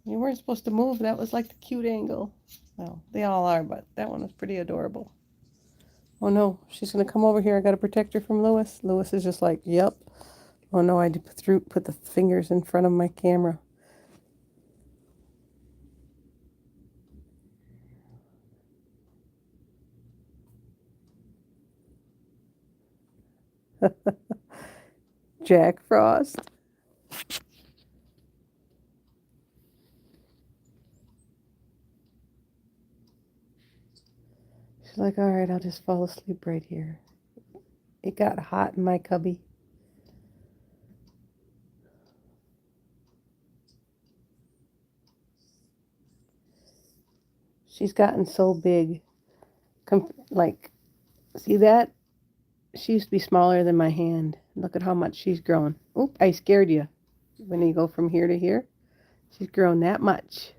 You weren't supposed to move. That was like the cute angle. Well, they all are, but that one was pretty adorable. Oh no, she's going to come over here. I got to protect her from Lewis. Lewis is just like, yep. Oh no, I put the fingers in front of my camera. Jack Frost. She's like, all right, I'll just fall asleep right here. It got hot in my cubby. She's gotten so big. Like, see that? She used to be smaller than my hand. Look at how much she's grown. Oop, I scared you. When you go from here to here, she's grown that much.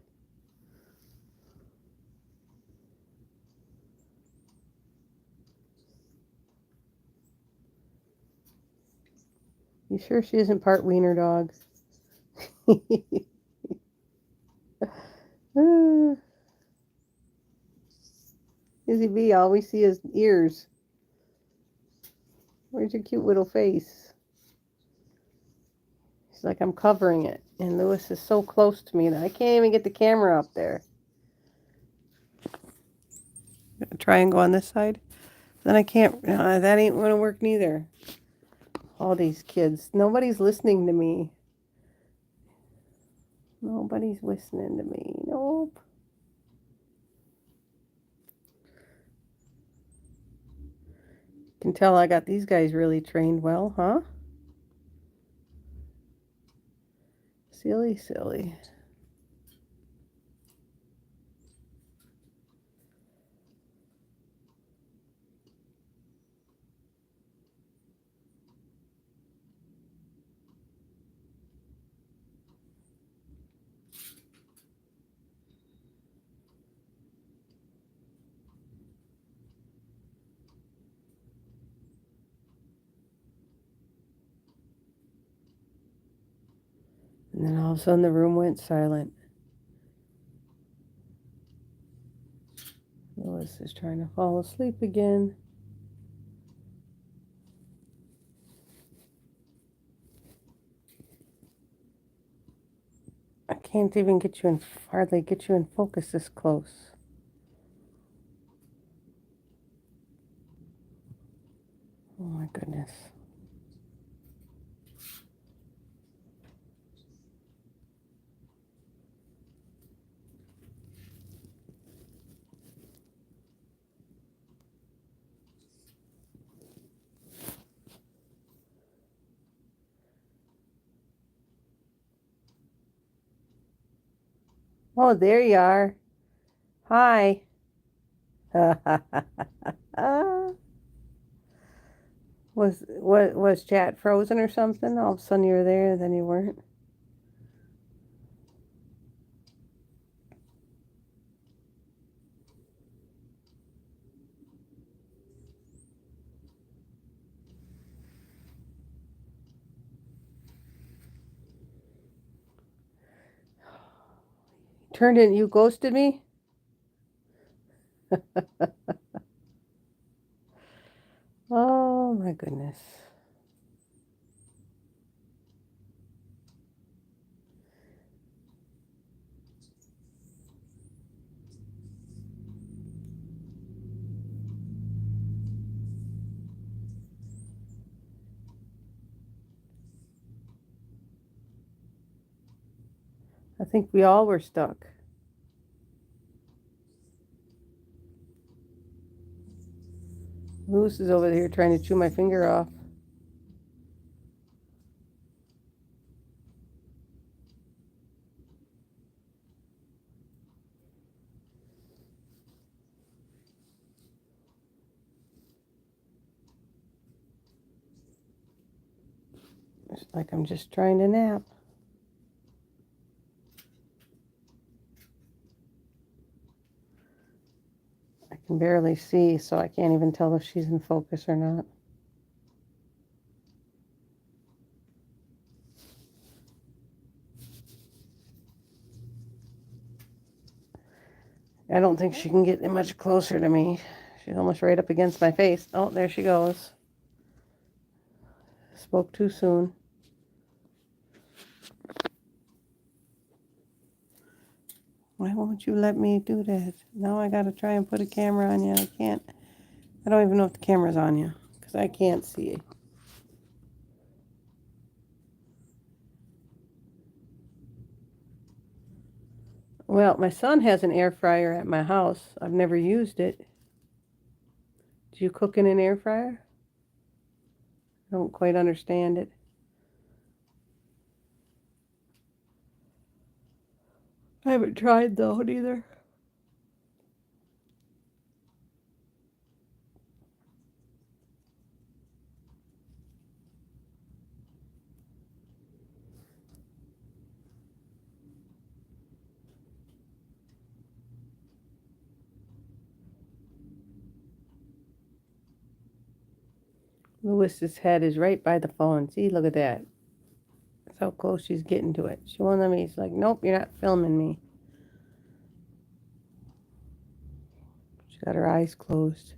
You sure she isn't part wiener dog? Izzy B, all we see is ears. Where's your cute little face? She's like, I'm covering it. And Lewis is so close to me that I can't even get the camera up there. Try and go on this side. Then I can't. That ain't going to work neither. All these kids. Nobody's listening to me. Nobody's listening to me. Nope. Can tell I got these guys really trained well, huh? Silly, silly. And then all of a sudden the room went silent. Lewis is trying to fall asleep again. I can't even hardly get you in focus this close. Oh my goodness. Oh, there you are. Hi. Was chat frozen or something? All of a sudden you were there, then you weren't. Turned in, you ghosted me? Oh my goodness. I think we all were stuck. Moose is over here trying to chew my finger off. It's like I'm just trying to nap. I can barely see, so I can't even tell if she's in focus or not. I don't think she can get much closer to me. She's almost right up against my face. Oh, there she goes. Spoke too soon. Why won't you let me do that? Now I gotta try and put a camera on you. I can't. I don't even know if the camera's on you because I can't see. Well, my son has an air fryer at my house. I've never used it. Do you cook in an air fryer? I don't quite understand it. I haven't tried though, neither. Lewis's head is right by the phone. See, look at that. That's how close she's getting to it. She won't let me. She's like, nope, you're not filming me. She got her eyes closed.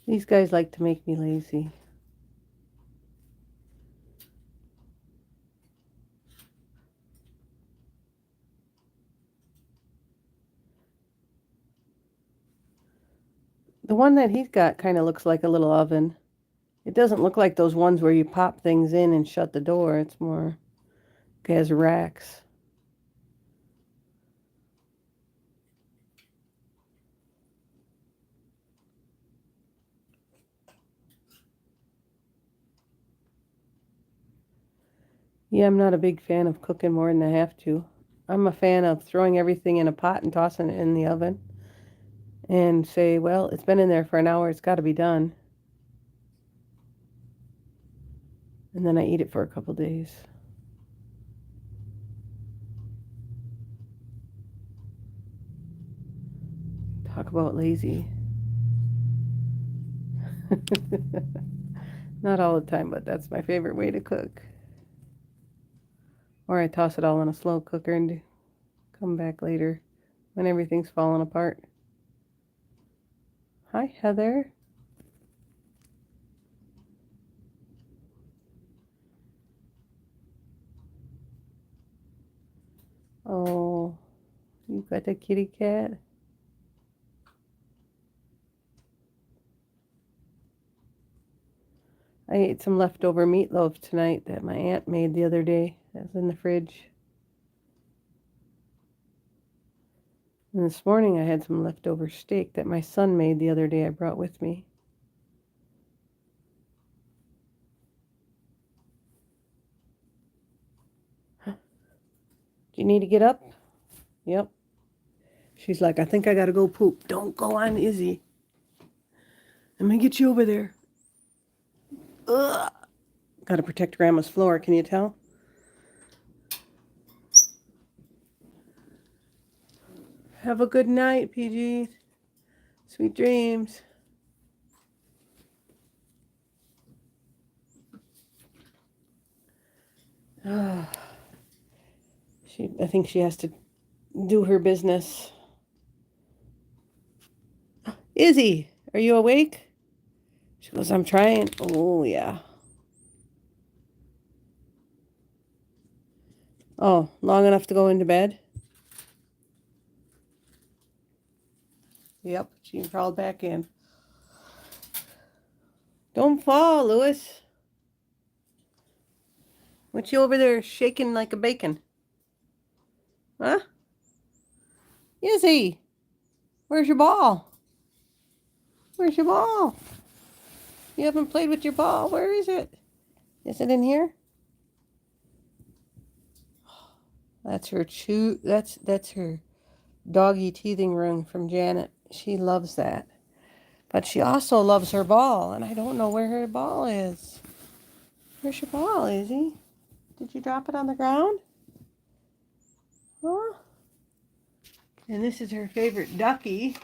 These guys like to make me lazy. The one that he's got kind of looks like a little oven. It doesn't look like those ones where you pop things in and shut the door. It's more, it has racks. Yeah, I'm not a big fan of cooking more than I have to. I'm a fan of throwing everything in a pot and tossing it in the oven and say, well, it's been in there for an hour, it's got to be done. And then I eat it for a couple days. Talk about lazy. Not all the time, but that's my favorite way to cook. Or I toss it all in a slow cooker and come back later when everything's falling apart. Hi, Heather. Oh, you got a kitty cat? I ate some leftover meatloaf tonight that my aunt made the other day. That was in the fridge. And this morning I had some leftover steak that my son made the other day I brought with me. Do you need to get up? Yep. She's like, I think I gotta go poop. Don't go on, Izzy. I'm gonna get you over there. Ugh. Gotta protect Grandma's floor, can you tell? Have a good night, PG. Sweet dreams. I think she has to do her business. Izzy, are you awake? She goes, I'm trying. Oh, yeah. Oh, long enough to go into bed? Yep, she crawled back in. Don't fall, Lewis. What you over there shaking like a bacon? Huh? Izzy, where's your ball? Where's your ball? You haven't played with your ball. Where is it? Is it in here? That's her that's her doggy teething ring from Janet. She loves that. But she also loves her ball, and I don't know where her ball is. Where's your ball, Izzy? Did you drop it on the ground? Huh? And this is her favorite ducky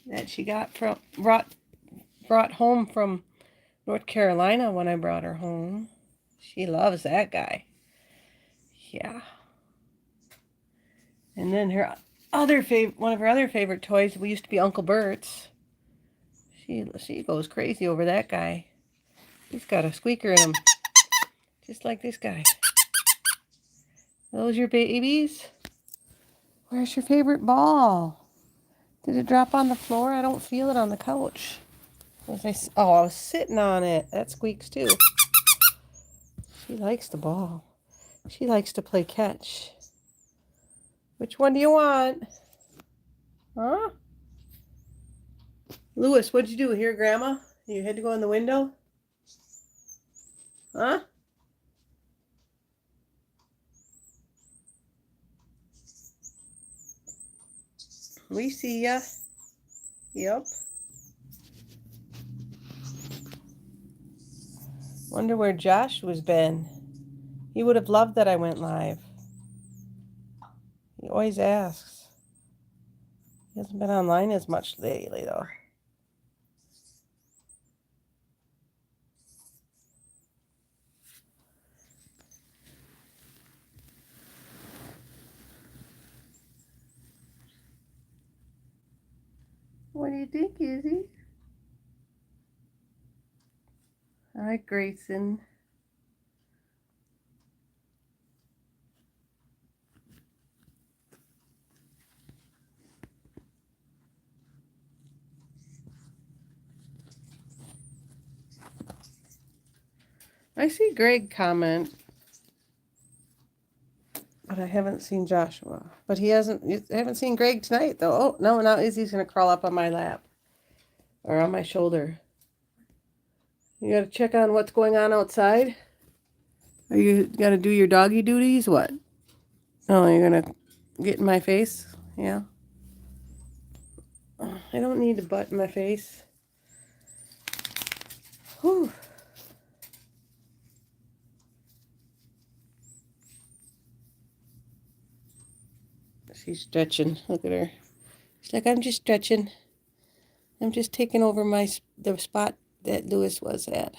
that she brought home from North Carolina when I brought her home. She loves that guy. Yeah. And then one of her other favorite toys used to be Uncle Burt's. She goes crazy over that guy. He's got a squeaker in him, just like this guy. Are those your babies? Where's your favorite ball? Did it drop on the floor? I don't feel it on the couch. I was sitting on it. That squeaks too. She likes the ball. She likes to play catch. Which one do you want? Huh? Lewis, what'd you do here, Grandma? You had to go in the window? Huh? We see ya. Yep. Wonder where Josh was been. He would have loved that I went live. He always asks. He hasn't been online as much lately, though. What do you think, Izzy? Hi, Grayson. I see Greg comment, but I haven't seen Joshua. But I haven't seen Greg tonight, though. Oh, no, now Izzy's going to crawl up on my lap or on my shoulder. You got to check on what's going on outside? Are you got to do your doggy duties? What? Oh, you're going to get in my face? Yeah. I don't need a butt in my face. Whew. She's stretching. Look at her. She's like, I'm just stretching. I'm just taking over the spot that Lewis was at.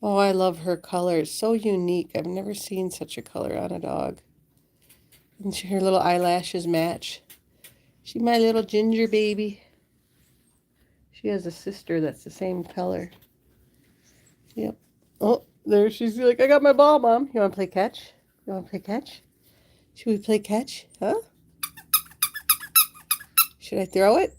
Oh, I love her color. It's so unique. I've never seen such a color on a dog. And her little eyelashes match. She's my little ginger baby. She has a sister that's the same color. Yep. Oh, there she's like, I got my ball, Mom. You want to play catch? You want to play catch? Should we play catch? Huh? Should I throw it?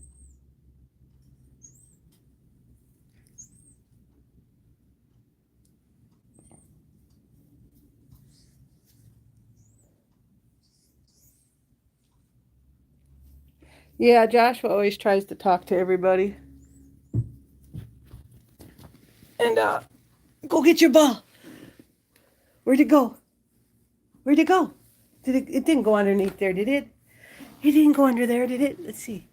Yeah, Joshua always tries to talk to everybody. And, go get your ball. Where'd it go? Where'd it go? It didn't go underneath there, did it? It didn't go under there, did it? Let's see.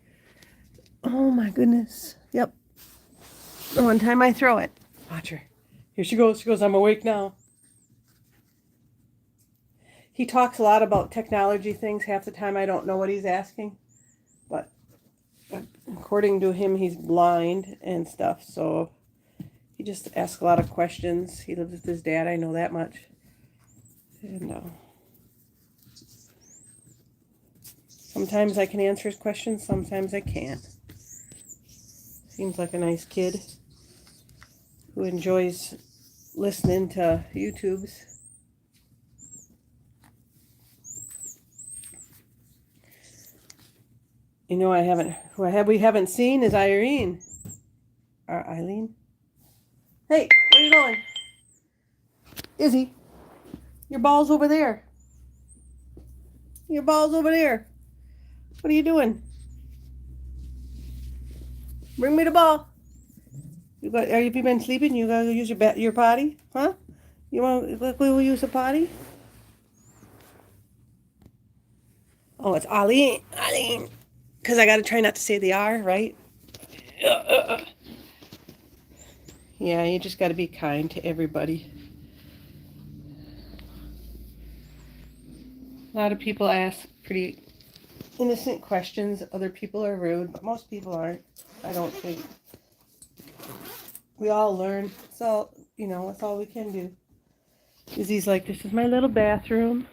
Oh, my goodness. Yep. The one time I throw it. Watch her. Here she goes. She goes, I'm awake now. He talks a lot about technology things. Half the time I don't know what he's asking. But according to him, he's blind and stuff. So he just asks a lot of questions. He lives with his dad. I know that much. And sometimes I can answer his questions. Sometimes I can't. Seems like a nice kid who enjoys listening to YouTubes. You know, we haven't seen is Irene. Or Eileen. Hey, where are you going? Izzy, your ball's over there. Your ball's over there. What are you doing? Bring me the ball. Have you been sleeping? You gotta use your potty? Huh? You want to use a potty? Oh, it's Eileen. Eileen. Because I got to try not to say the R, right? Yeah, you just got to be kind to everybody. A lot of people ask pretty innocent questions. Other people are rude, but most people aren't, I don't think. We all learn. So, that's all we can do. Izzy's like, this is my little bathroom.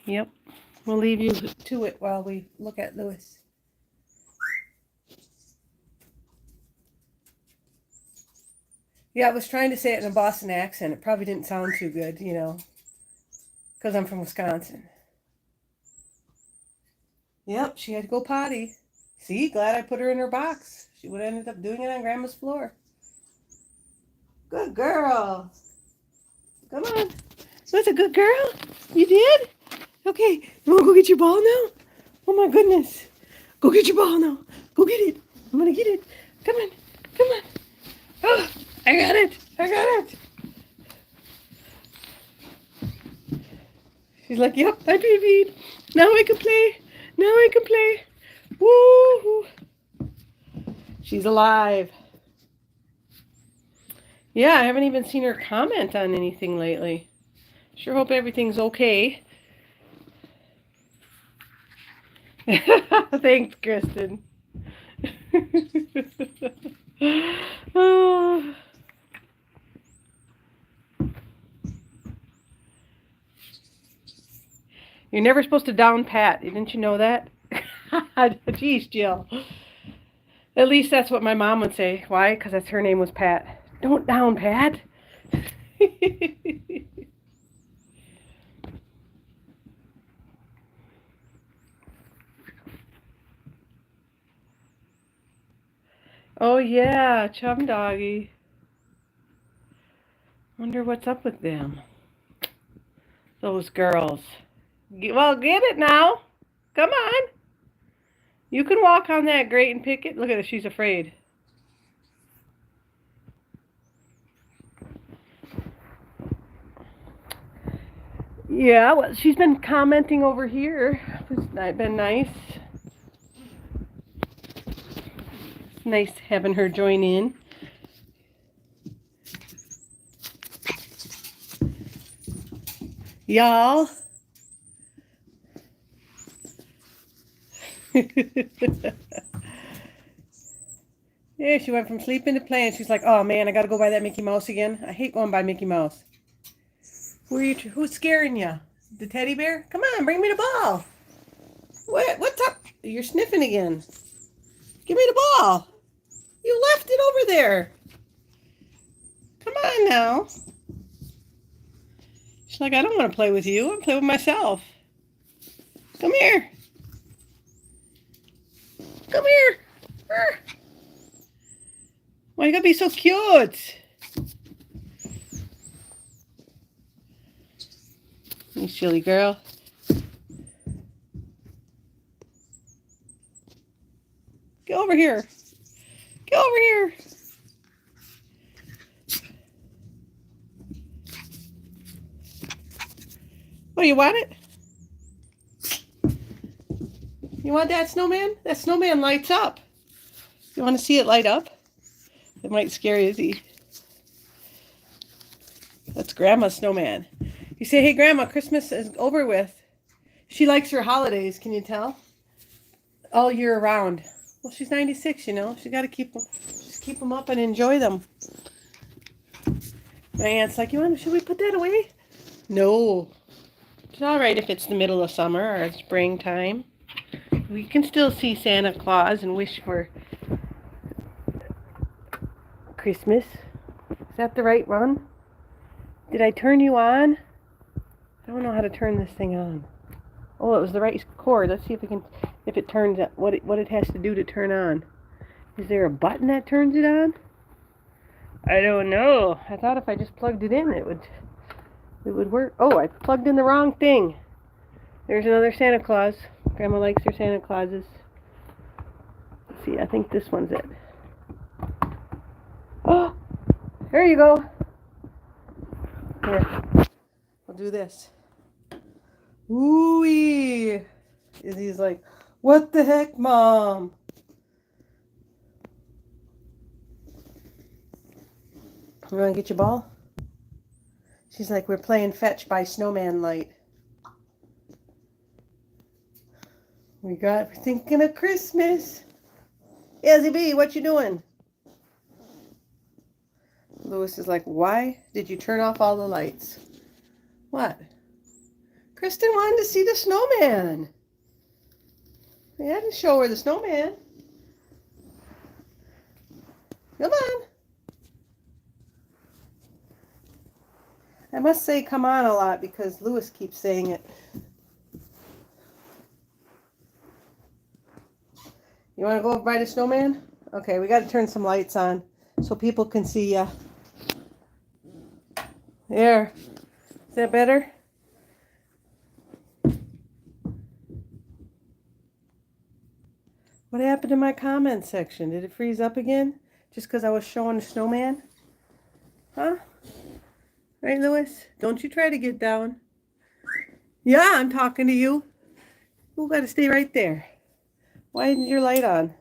Yep. We'll leave you to it while we look at Lewis. Yeah, I was trying to say it in a Boston accent. It probably didn't sound too good, because I'm from Wisconsin. Yep, she had to go potty. See, glad I put her in her box. She would have ended up doing it on Grandma's floor. Good girl. Come on. That's a good girl. You did? Okay. You want to go get your ball now? Oh my goodness. Go get your ball now. Go get it. I'm going to get it. Come on. Come on. Oh, I got it. I got it. She's like, yep, I babied. Now I can play. Now I can play. Woo! She's alive. Yeah, I haven't even seen her comment on anything lately. Sure hope everything's okay. Thanks, Kristen. Oh. You're never supposed to down Pat. Didn't you know that? Jeez, Jill. At least that's what my mom would say. Why? Because her name was Pat. Don't down Pat. Oh yeah, chum doggy. Wonder what's up with them. Those girls. Well, get it now. Come on. You can walk on that grate and pick it. Look at her. She's afraid. Yeah, well, she's been commenting over here. It's been nice. It's nice having her join in. Y'all. Yeah, she went from sleeping to playing. She's like, oh man, I gotta go buy that Mickey Mouse again. I hate going by Mickey Mouse. Who's scaring you? The teddy bear? Come on, bring me the ball. What's up? You're sniffing again. Give me the ball. You left it over there. Come on now. She's like, I don't want to play with you. I want to play with myself. Come here. Come here. Why you gotta be so cute? You silly girl. Get over here. Get over here. Oh, you want it? You want that snowman? That snowman lights up. You want to see it light up? It might scare Izzy. That's Grandma's snowman. You say, hey, Grandma, Christmas is over with. She likes her holidays, can you tell? All year round. Well, she's 96, you know. She got to keep them up and enjoy them. My aunt's like, should we put that away? No. It's all right if it's the middle of summer or springtime. We can still see Santa Claus and wish for Christmas. Is that the right one? Did I turn you on? I don't know how to turn this thing on. Oh, it was the right cord. Let's see if it turns what it has to do to turn on. Is there a button that turns it on? I don't know. I thought if I just plugged it in, it would work. Oh, I plugged in the wrong thing. There's another Santa Claus. Grandma likes her Santa Clauses. Let's see, I think this one's it. Oh, there you go. Here, I'll do this. Ooh-wee. Izzy's like, what the heck, Mom? You want to get your ball? She's like, we're playing fetch by snowman light. We're thinking of Christmas. Izzy B, what you doing? Lewis is like, why did you turn off all the lights? What? Kristen wanted to see the snowman. We had to show her the snowman. Come on. I must say come on a lot because Lewis keeps saying it. You want to go over by the snowman? Okay, we got to turn some lights on so people can see ya. There. Is that better? What happened to my comment section? Did it freeze up again? Just because I was showing the snowman? Huh? Right, Lewis? Don't you try to get down. Yeah, I'm talking to you. You got to stay right there. Why isn't your light on?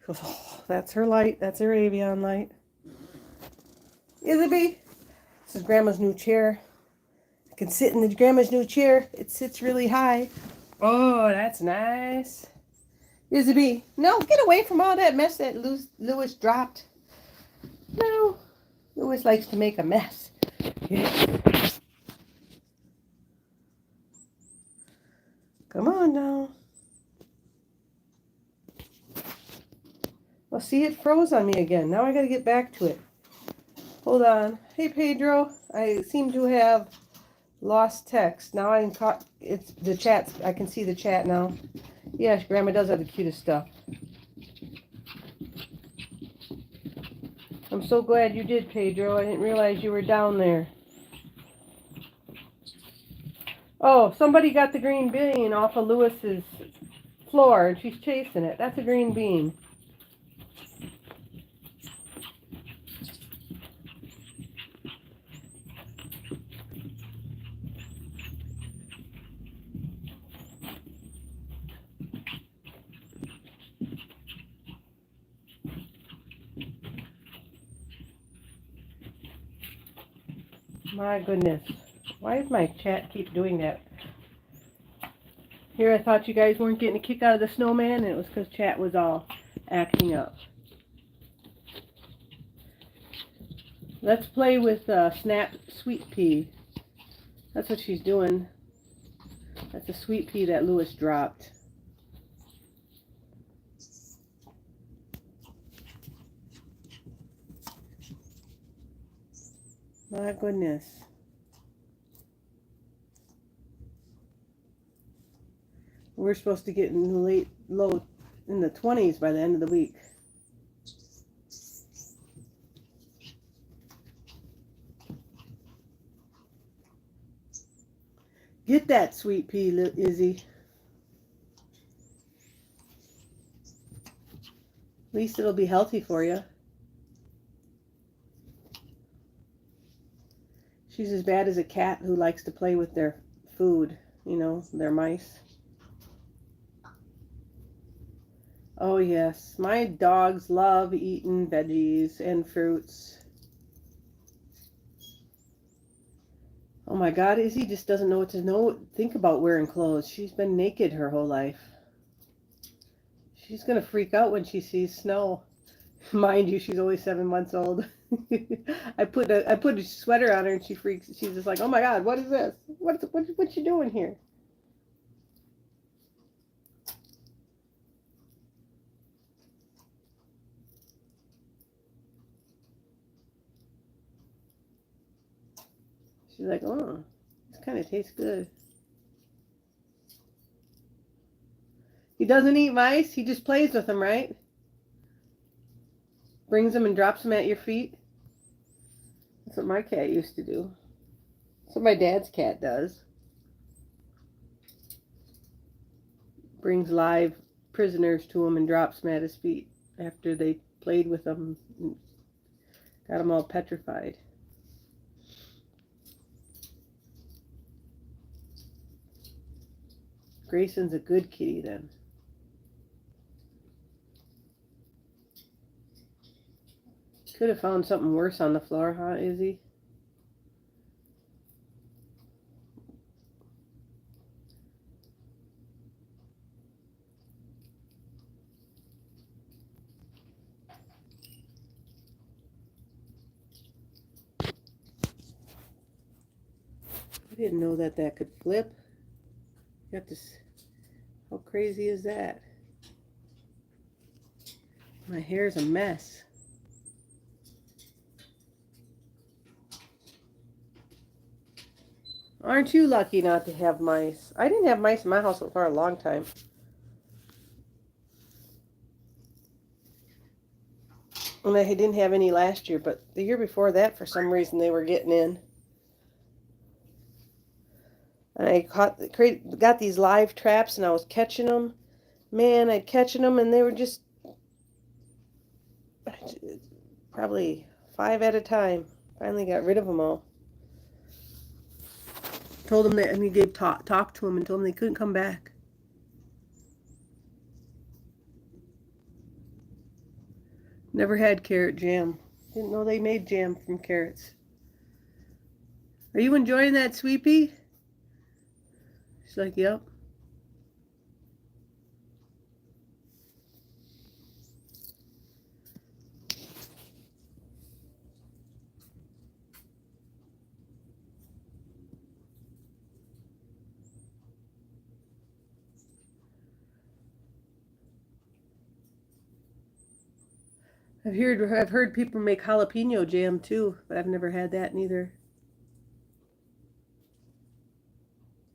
Oh, that's her light. That's her avian light. Izzy B. This is Grandma's new chair. I can sit in the Grandma's new chair. It sits really high. Oh, that's nice. Izzy B. No, get away from all that mess that Lewis dropped. No. Lewis likes to make a mess. Yeah. Come on now. Well, see, it froze on me again. Now I got to get back to it. Hold on. Hey, Pedro. I seem to have lost text. Now I'm caught. It's the chat. I can see the chat now. Yes, Grandma does have the cutest stuff. I'm so glad you did, Pedro. I didn't realize you were down there. Oh, somebody got the green bean off of Lewis's floor, and she's chasing it. That's a green bean. My goodness. Why does my chat keep doing that? Here I thought you guys weren't getting a kick out of the snowman, and it was because chat was all acting up. Let's play with Snap Sweet Pea. That's what she's doing. That's a sweet pea that Lewis dropped. My goodness. We're supposed to get in the low in the 20s by the end of the week. Get that sweet pea, Izzy. At least it'll be healthy for you. She's as bad as a cat who likes to play with their food, you know, their mice. Oh yes, my dogs love eating veggies and fruits. Oh my God, Izzy just doesn't know what to think about wearing clothes. She's been naked her whole life. She's gonna freak out when she sees snow. Mind you, she's only 7 months old. I put a sweater on her and she freaks. She's just like, oh my God, what is this? What you doing here? She's like, oh, this kind of tastes good. He doesn't eat mice. He just plays with them, right? Brings them and drops them at your feet. That's what my cat used to do. That's what my dad's cat does. Brings live prisoners to him and drops them at his feet after they played with them and got them all petrified. Grayson's a good kitty then. Could have found something worse on the floor, huh, Izzy? I didn't know that could flip. Got this. How crazy is that? My hair's a mess. Aren't you lucky not to have mice? I didn't have mice in my house for a long time. And I didn't have any last year, but the year before that, for some reason, they were getting in. And I got these live traps, and I was catching them. Man, I'd catching them, and they were just probably 5 at a time. Finally got rid of them all. Told them that, and he gave talk to them and told them they couldn't come back. Never had carrot jam. Didn't know they made jam from carrots. Are you enjoying that, Sweet Pea? She's like, yep. I've heard people make jalapeno jam too, but I've never had that neither.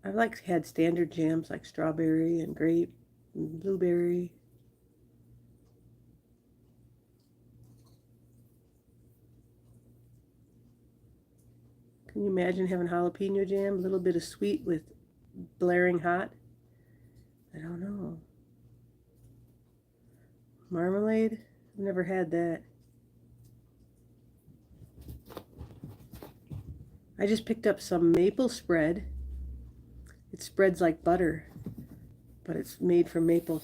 I've had standard jams like strawberry and grape and blueberry. Can you imagine having jalapeno jam? A little bit of sweet with blaring hot? I don't know. Marmalade? I've never had that. I just picked up some maple spread. It spreads like butter, but it's made from maple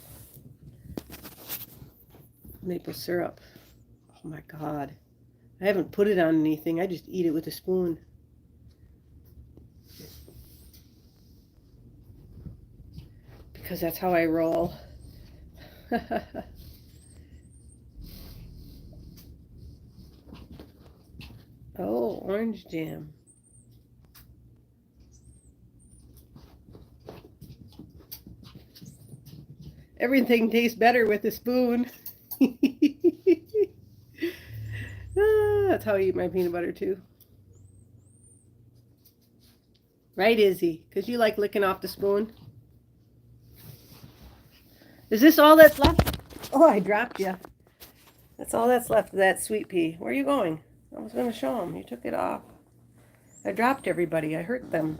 syrup. Oh my God. I haven't put it on anything. I just eat it with a spoon. Because that's how I roll. Oh, orange jam. Everything tastes better with a spoon. That's how I eat my peanut butter too. Right, Izzy? Because you like licking off the spoon. Is this all that's left? Oh, I dropped you. That's all that's left of that Sweet Pea. Where are you going? I was going to show them. You took it off. I dropped everybody. I hurt them.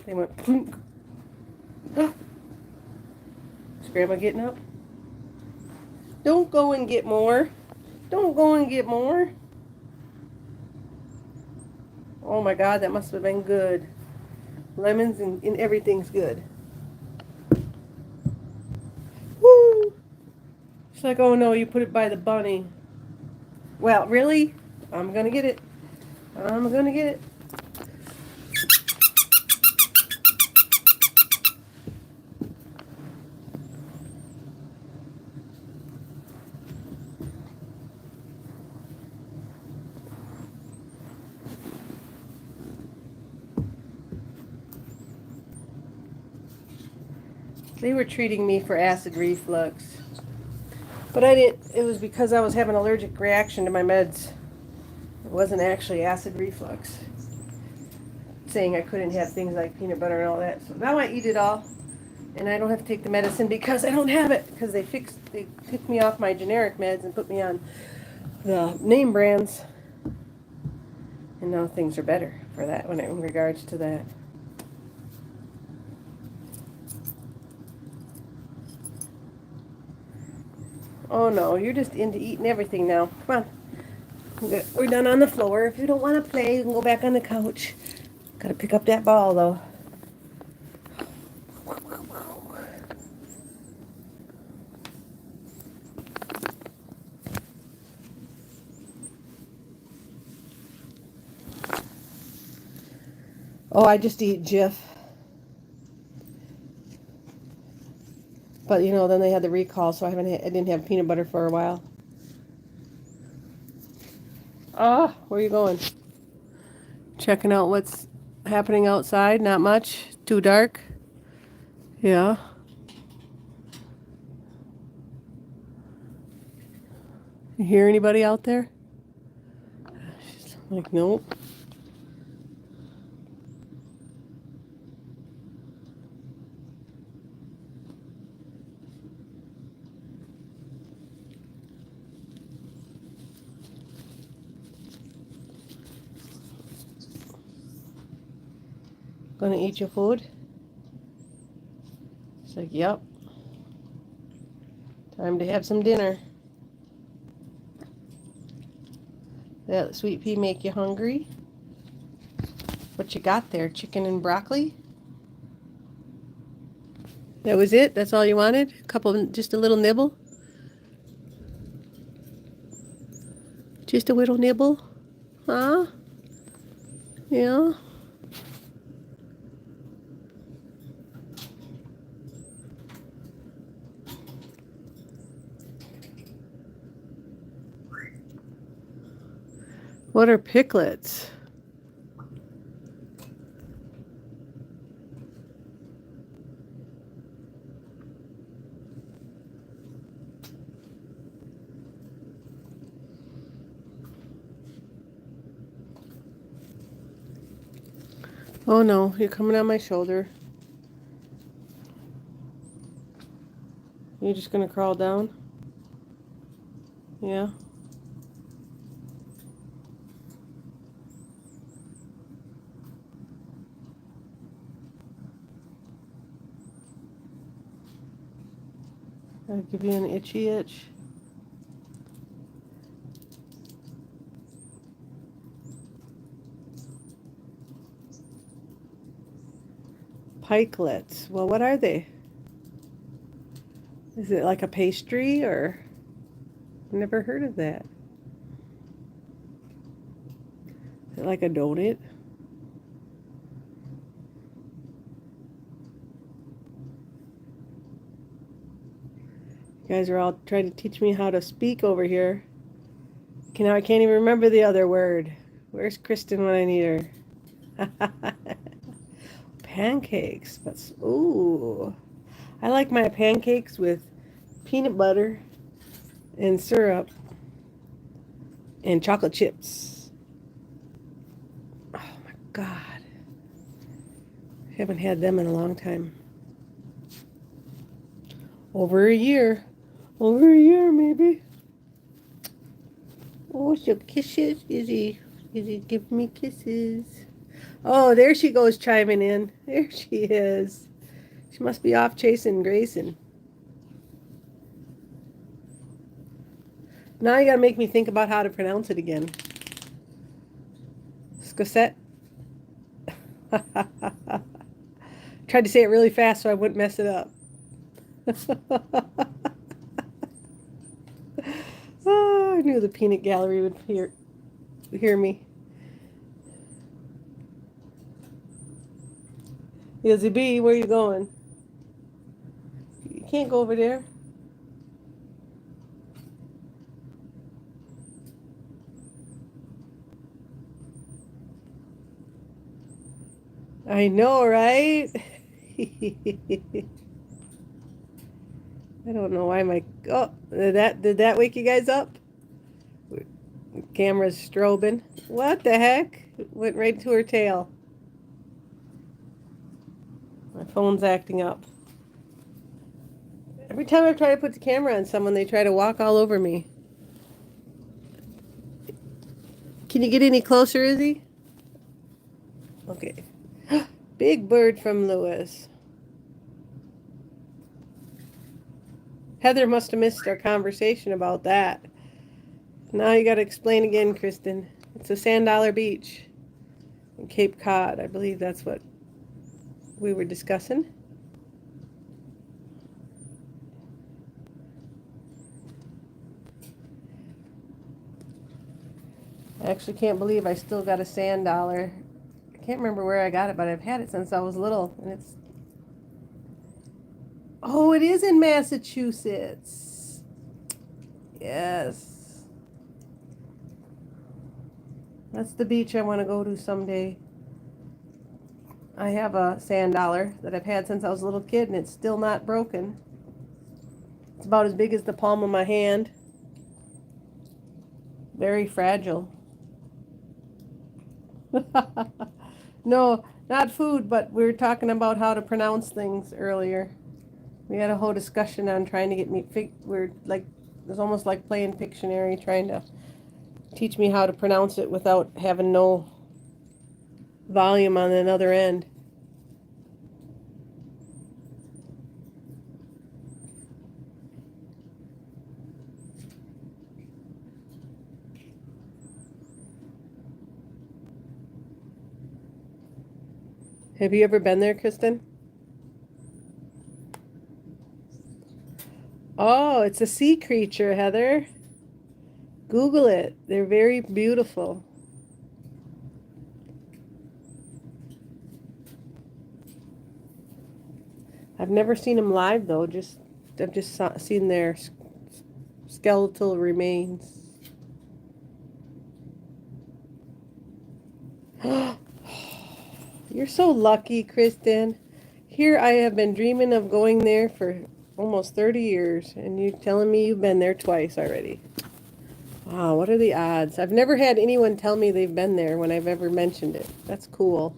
They went plunk. Oh. Is Grandma getting up? Don't go and get more. Don't go and get more. Oh my God, that must have been good. Lemons and everything's good. Woo! She's like, oh no, you put it by the bunny. Well, really? I'm gonna get it. I'm gonna get it. They were treating me for acid reflux. But I didn't, it was because I was having an allergic reaction to my meds. It wasn't actually acid reflux. Saying I couldn't have things like peanut butter and all that. So now I eat it all. And I don't have to take the medicine because I don't have it. Because they took me off my generic meds and put me on the name brands. And now things are better for that in regards to that. Oh no, you're just into eating everything now. Come on. We're done on the floor. If you don't want to play, you can go back on the couch. Gotta pick up that ball though. Oh, I just eat Jif. But you know, then they had the recall, so I didn't have peanut butter for a while. Ah, where are you going? Checking out what's happening outside. Not much. Too dark. Yeah. You hear anybody out there? She's like, nope. Gonna eat your food? It's like, yep. Time to have some dinner. That sweet pea make you hungry? What you got there? Chicken and broccoli? That was it? That's all you wanted? Just a little nibble? Just a little nibble? Huh? Yeah? What are picklets? Oh no, you're coming on my shoulder. You're just gonna crawl down? Yeah? I'll give you an itchy itch. Pikelets. Well, what are they? Is it like a pastry or? I've never heard of that. Is it like a donut? You guys are all trying to teach me how to speak over here. Now I can't even remember the other word. Where's Kristen when I need her? Pancakes. But ooh. I like my pancakes with peanut butter and syrup and chocolate chips. Oh my God. Haven't had them in a long time. Over a year. Over a year, maybe. Oh, so kisses, Izzy. Izzy, give me kisses. Oh, there she goes chiming in. There she is. She must be off chasing Grayson. Now you gotta make me think about how to pronounce it again. Scosette. Tried to say it really fast so I wouldn't mess it up. Oh, I knew the peanut gallery would hear me. Izzy B, where you going? You can't go over there. I know, right? I don't know why my did that wake you guys up? Camera's strobing. What the heck? It went right to her tail. My phone's acting up. Every time I try to put the camera on someone, they try to walk all over me. Can you get any closer, Izzy? Okay. Big bird from Lewis. Heather must have missed our conversation about that. Now you got to explain again, Kristen. It's a Sand Dollar Beach in Cape Cod. I believe that's what we were discussing. I actually can't believe I still got a Sand Dollar. I can't remember where I got it, but I've had it since I was little, and it's... Oh, it is in Massachusetts. Yes. That's the beach I want to go to someday. I have a Sand Dollar that I've had since I was a little kid, and it's still not broken. It's about as big as the palm of my hand. Very fragile. No, not food, but we were talking about how to pronounce things earlier. We had a whole discussion on trying to get me, we're like, it was almost like playing Pictionary, trying to teach me how to pronounce it without having no volume on another end. Have you ever been there, Kristen? Oh, it's a sea creature, Heather. Google it. They're very beautiful. I've never seen them live though. I've just seen their skeletal remains. You're so lucky, Kristen. Here I have been dreaming of going there for almost 30 years, and you're telling me you've been there twice already. Wow, what are the odds? I've never had anyone tell me they've been there when I've ever mentioned it. That's cool.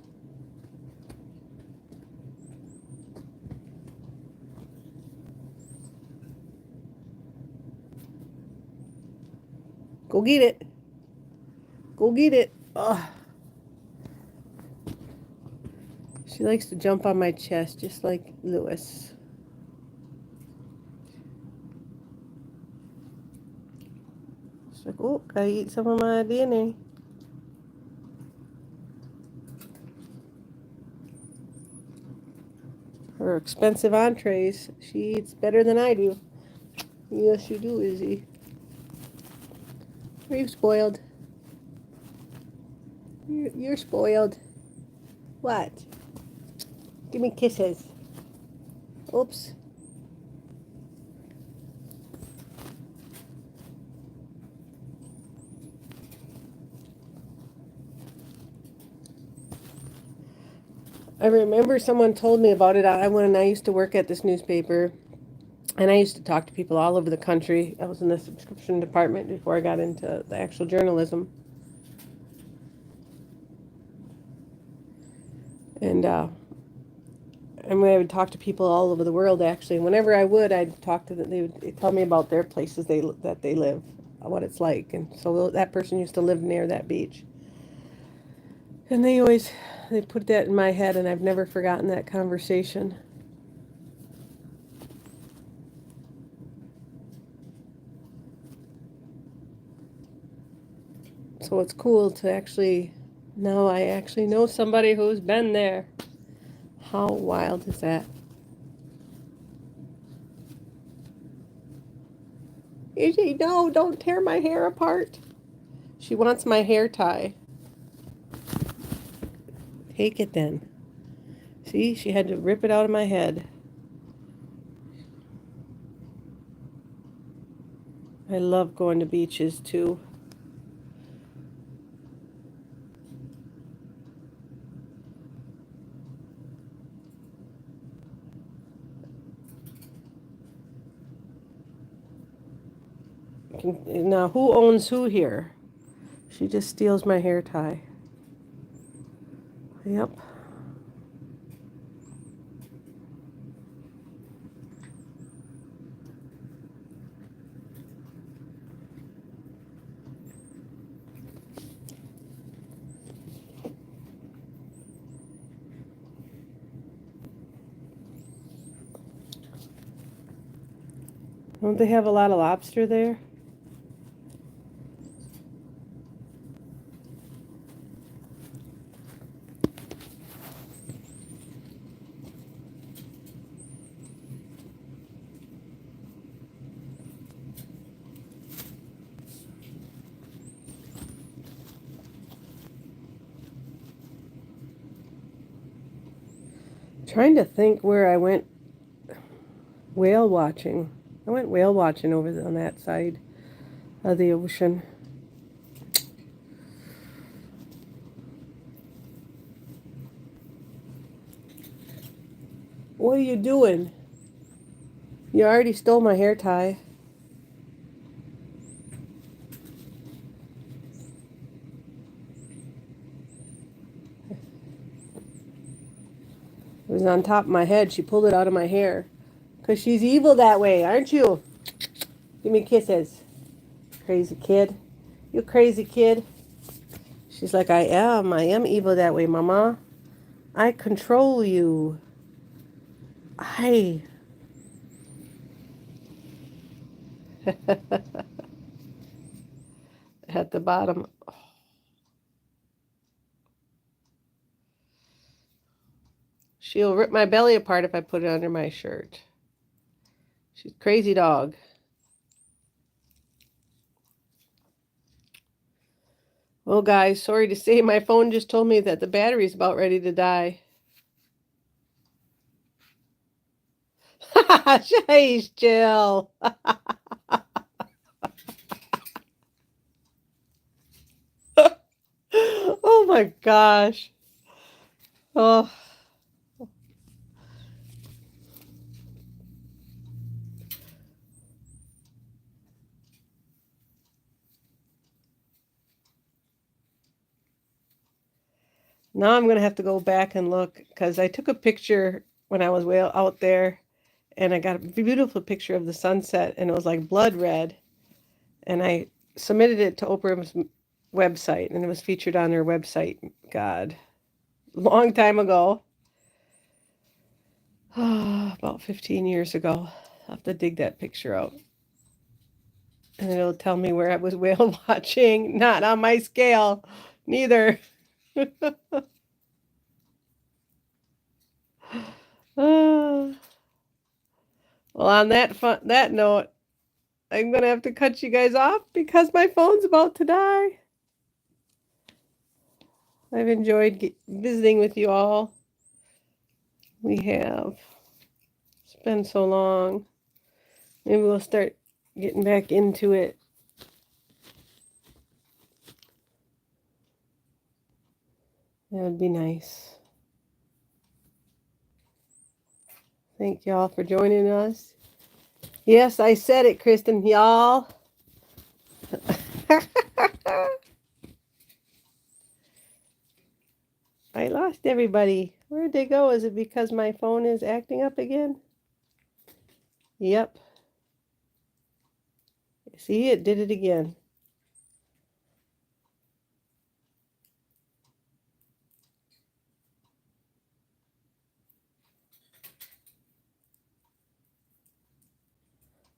Go get it. Go get it. Ugh. She likes to jump on my chest just like Lewis. She's like, oh, gotta eat some of my DNA. Her expensive entrees. She eats better than I do. Yes, you do, Izzy. Are you spoiled? You're spoiled. What? Give me kisses. Oops. I remember someone told me about it when I used to work at this newspaper, and I used to talk to people all over the country. I was in the subscription department before I got into the actual journalism. And when I would talk to people all over the world, actually, whenever I would, I'd talk to them. They'd tell me about their places that they live, what it's like. And so that person used to live near that beach. And they put that in my head, and I've never forgotten that conversation. So it's cool to now I actually know somebody who's been there. How wild is that? Izzy, no, don't tear my hair apart. She wants my hair tie. Take it then. See, she had to rip it out of my head. I love going to beaches too. Now, who owns who here? She just steals my hair tie. Yep. Don't they have a lot of lobster there? Trying to think where I went whale watching. I went whale watching over on that side of the ocean. What are you doing? You already stole my hair tie. It was on top of my head. She pulled it out of my hair. Because she's evil that way, aren't you? Give me kisses. Crazy kid. You crazy kid. She's like, I am evil that way, Mama. I control you. I. At the bottom. She'll rip my belly apart if I put it under my shirt. She's a crazy dog. Well, guys, sorry to say, my phone just told me that the battery's about ready to die. Jeez, Jill. Oh my gosh. Oh. Now I'm going to have to go back and look because I took a picture when I was way out there and I got a beautiful picture of the sunset and it was like blood red. And I submitted it to Oprah's website and it was featured on her website. God, long time ago. About 15 years ago. I'll have to dig that picture out. And it'll tell me where I was whale watching. Not on my scale. Neither. Well, on that note, I'm going to have to cut you guys off because my phone's about to die. I've enjoyed visiting with you all. We have. It's been so long. Maybe we'll start getting back into it. That would be nice. Thank y'all for joining us. Yes, I said it, Kristen, y'all. I lost everybody. Where'd they go? Is it because my phone is acting up again? Yep. See, it did it again.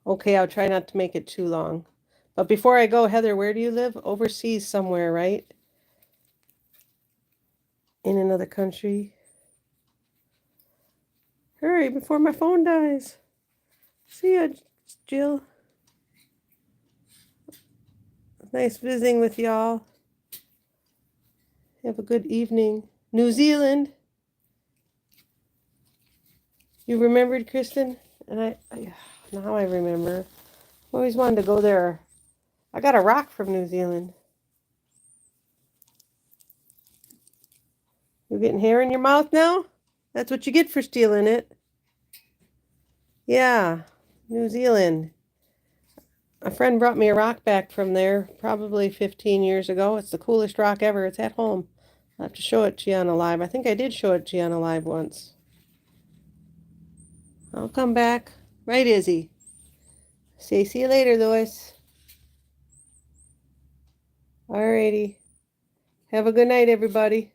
Okay, I'll try not to make it too long. But before I go, Heather, where do you live? Overseas somewhere, right? In another country. Hurry before my phone dies. See ya, Jill. Nice visiting with y'all. Have a good evening. New Zealand. You remembered, Kristen? And now I remember. I always wanted to go there. I got a rock from New Zealand. You're getting hair in your mouth now? That's what you get for stealing it. Yeah, New Zealand. A friend brought me a rock back from there probably 15 years ago. It's the coolest rock ever. It's at home. I'll have to show it to you on a live. I think I did show it to you on a live once. I'll come back. Right, Izzy? See you later, Lois. Alrighty. Have a good night, everybody.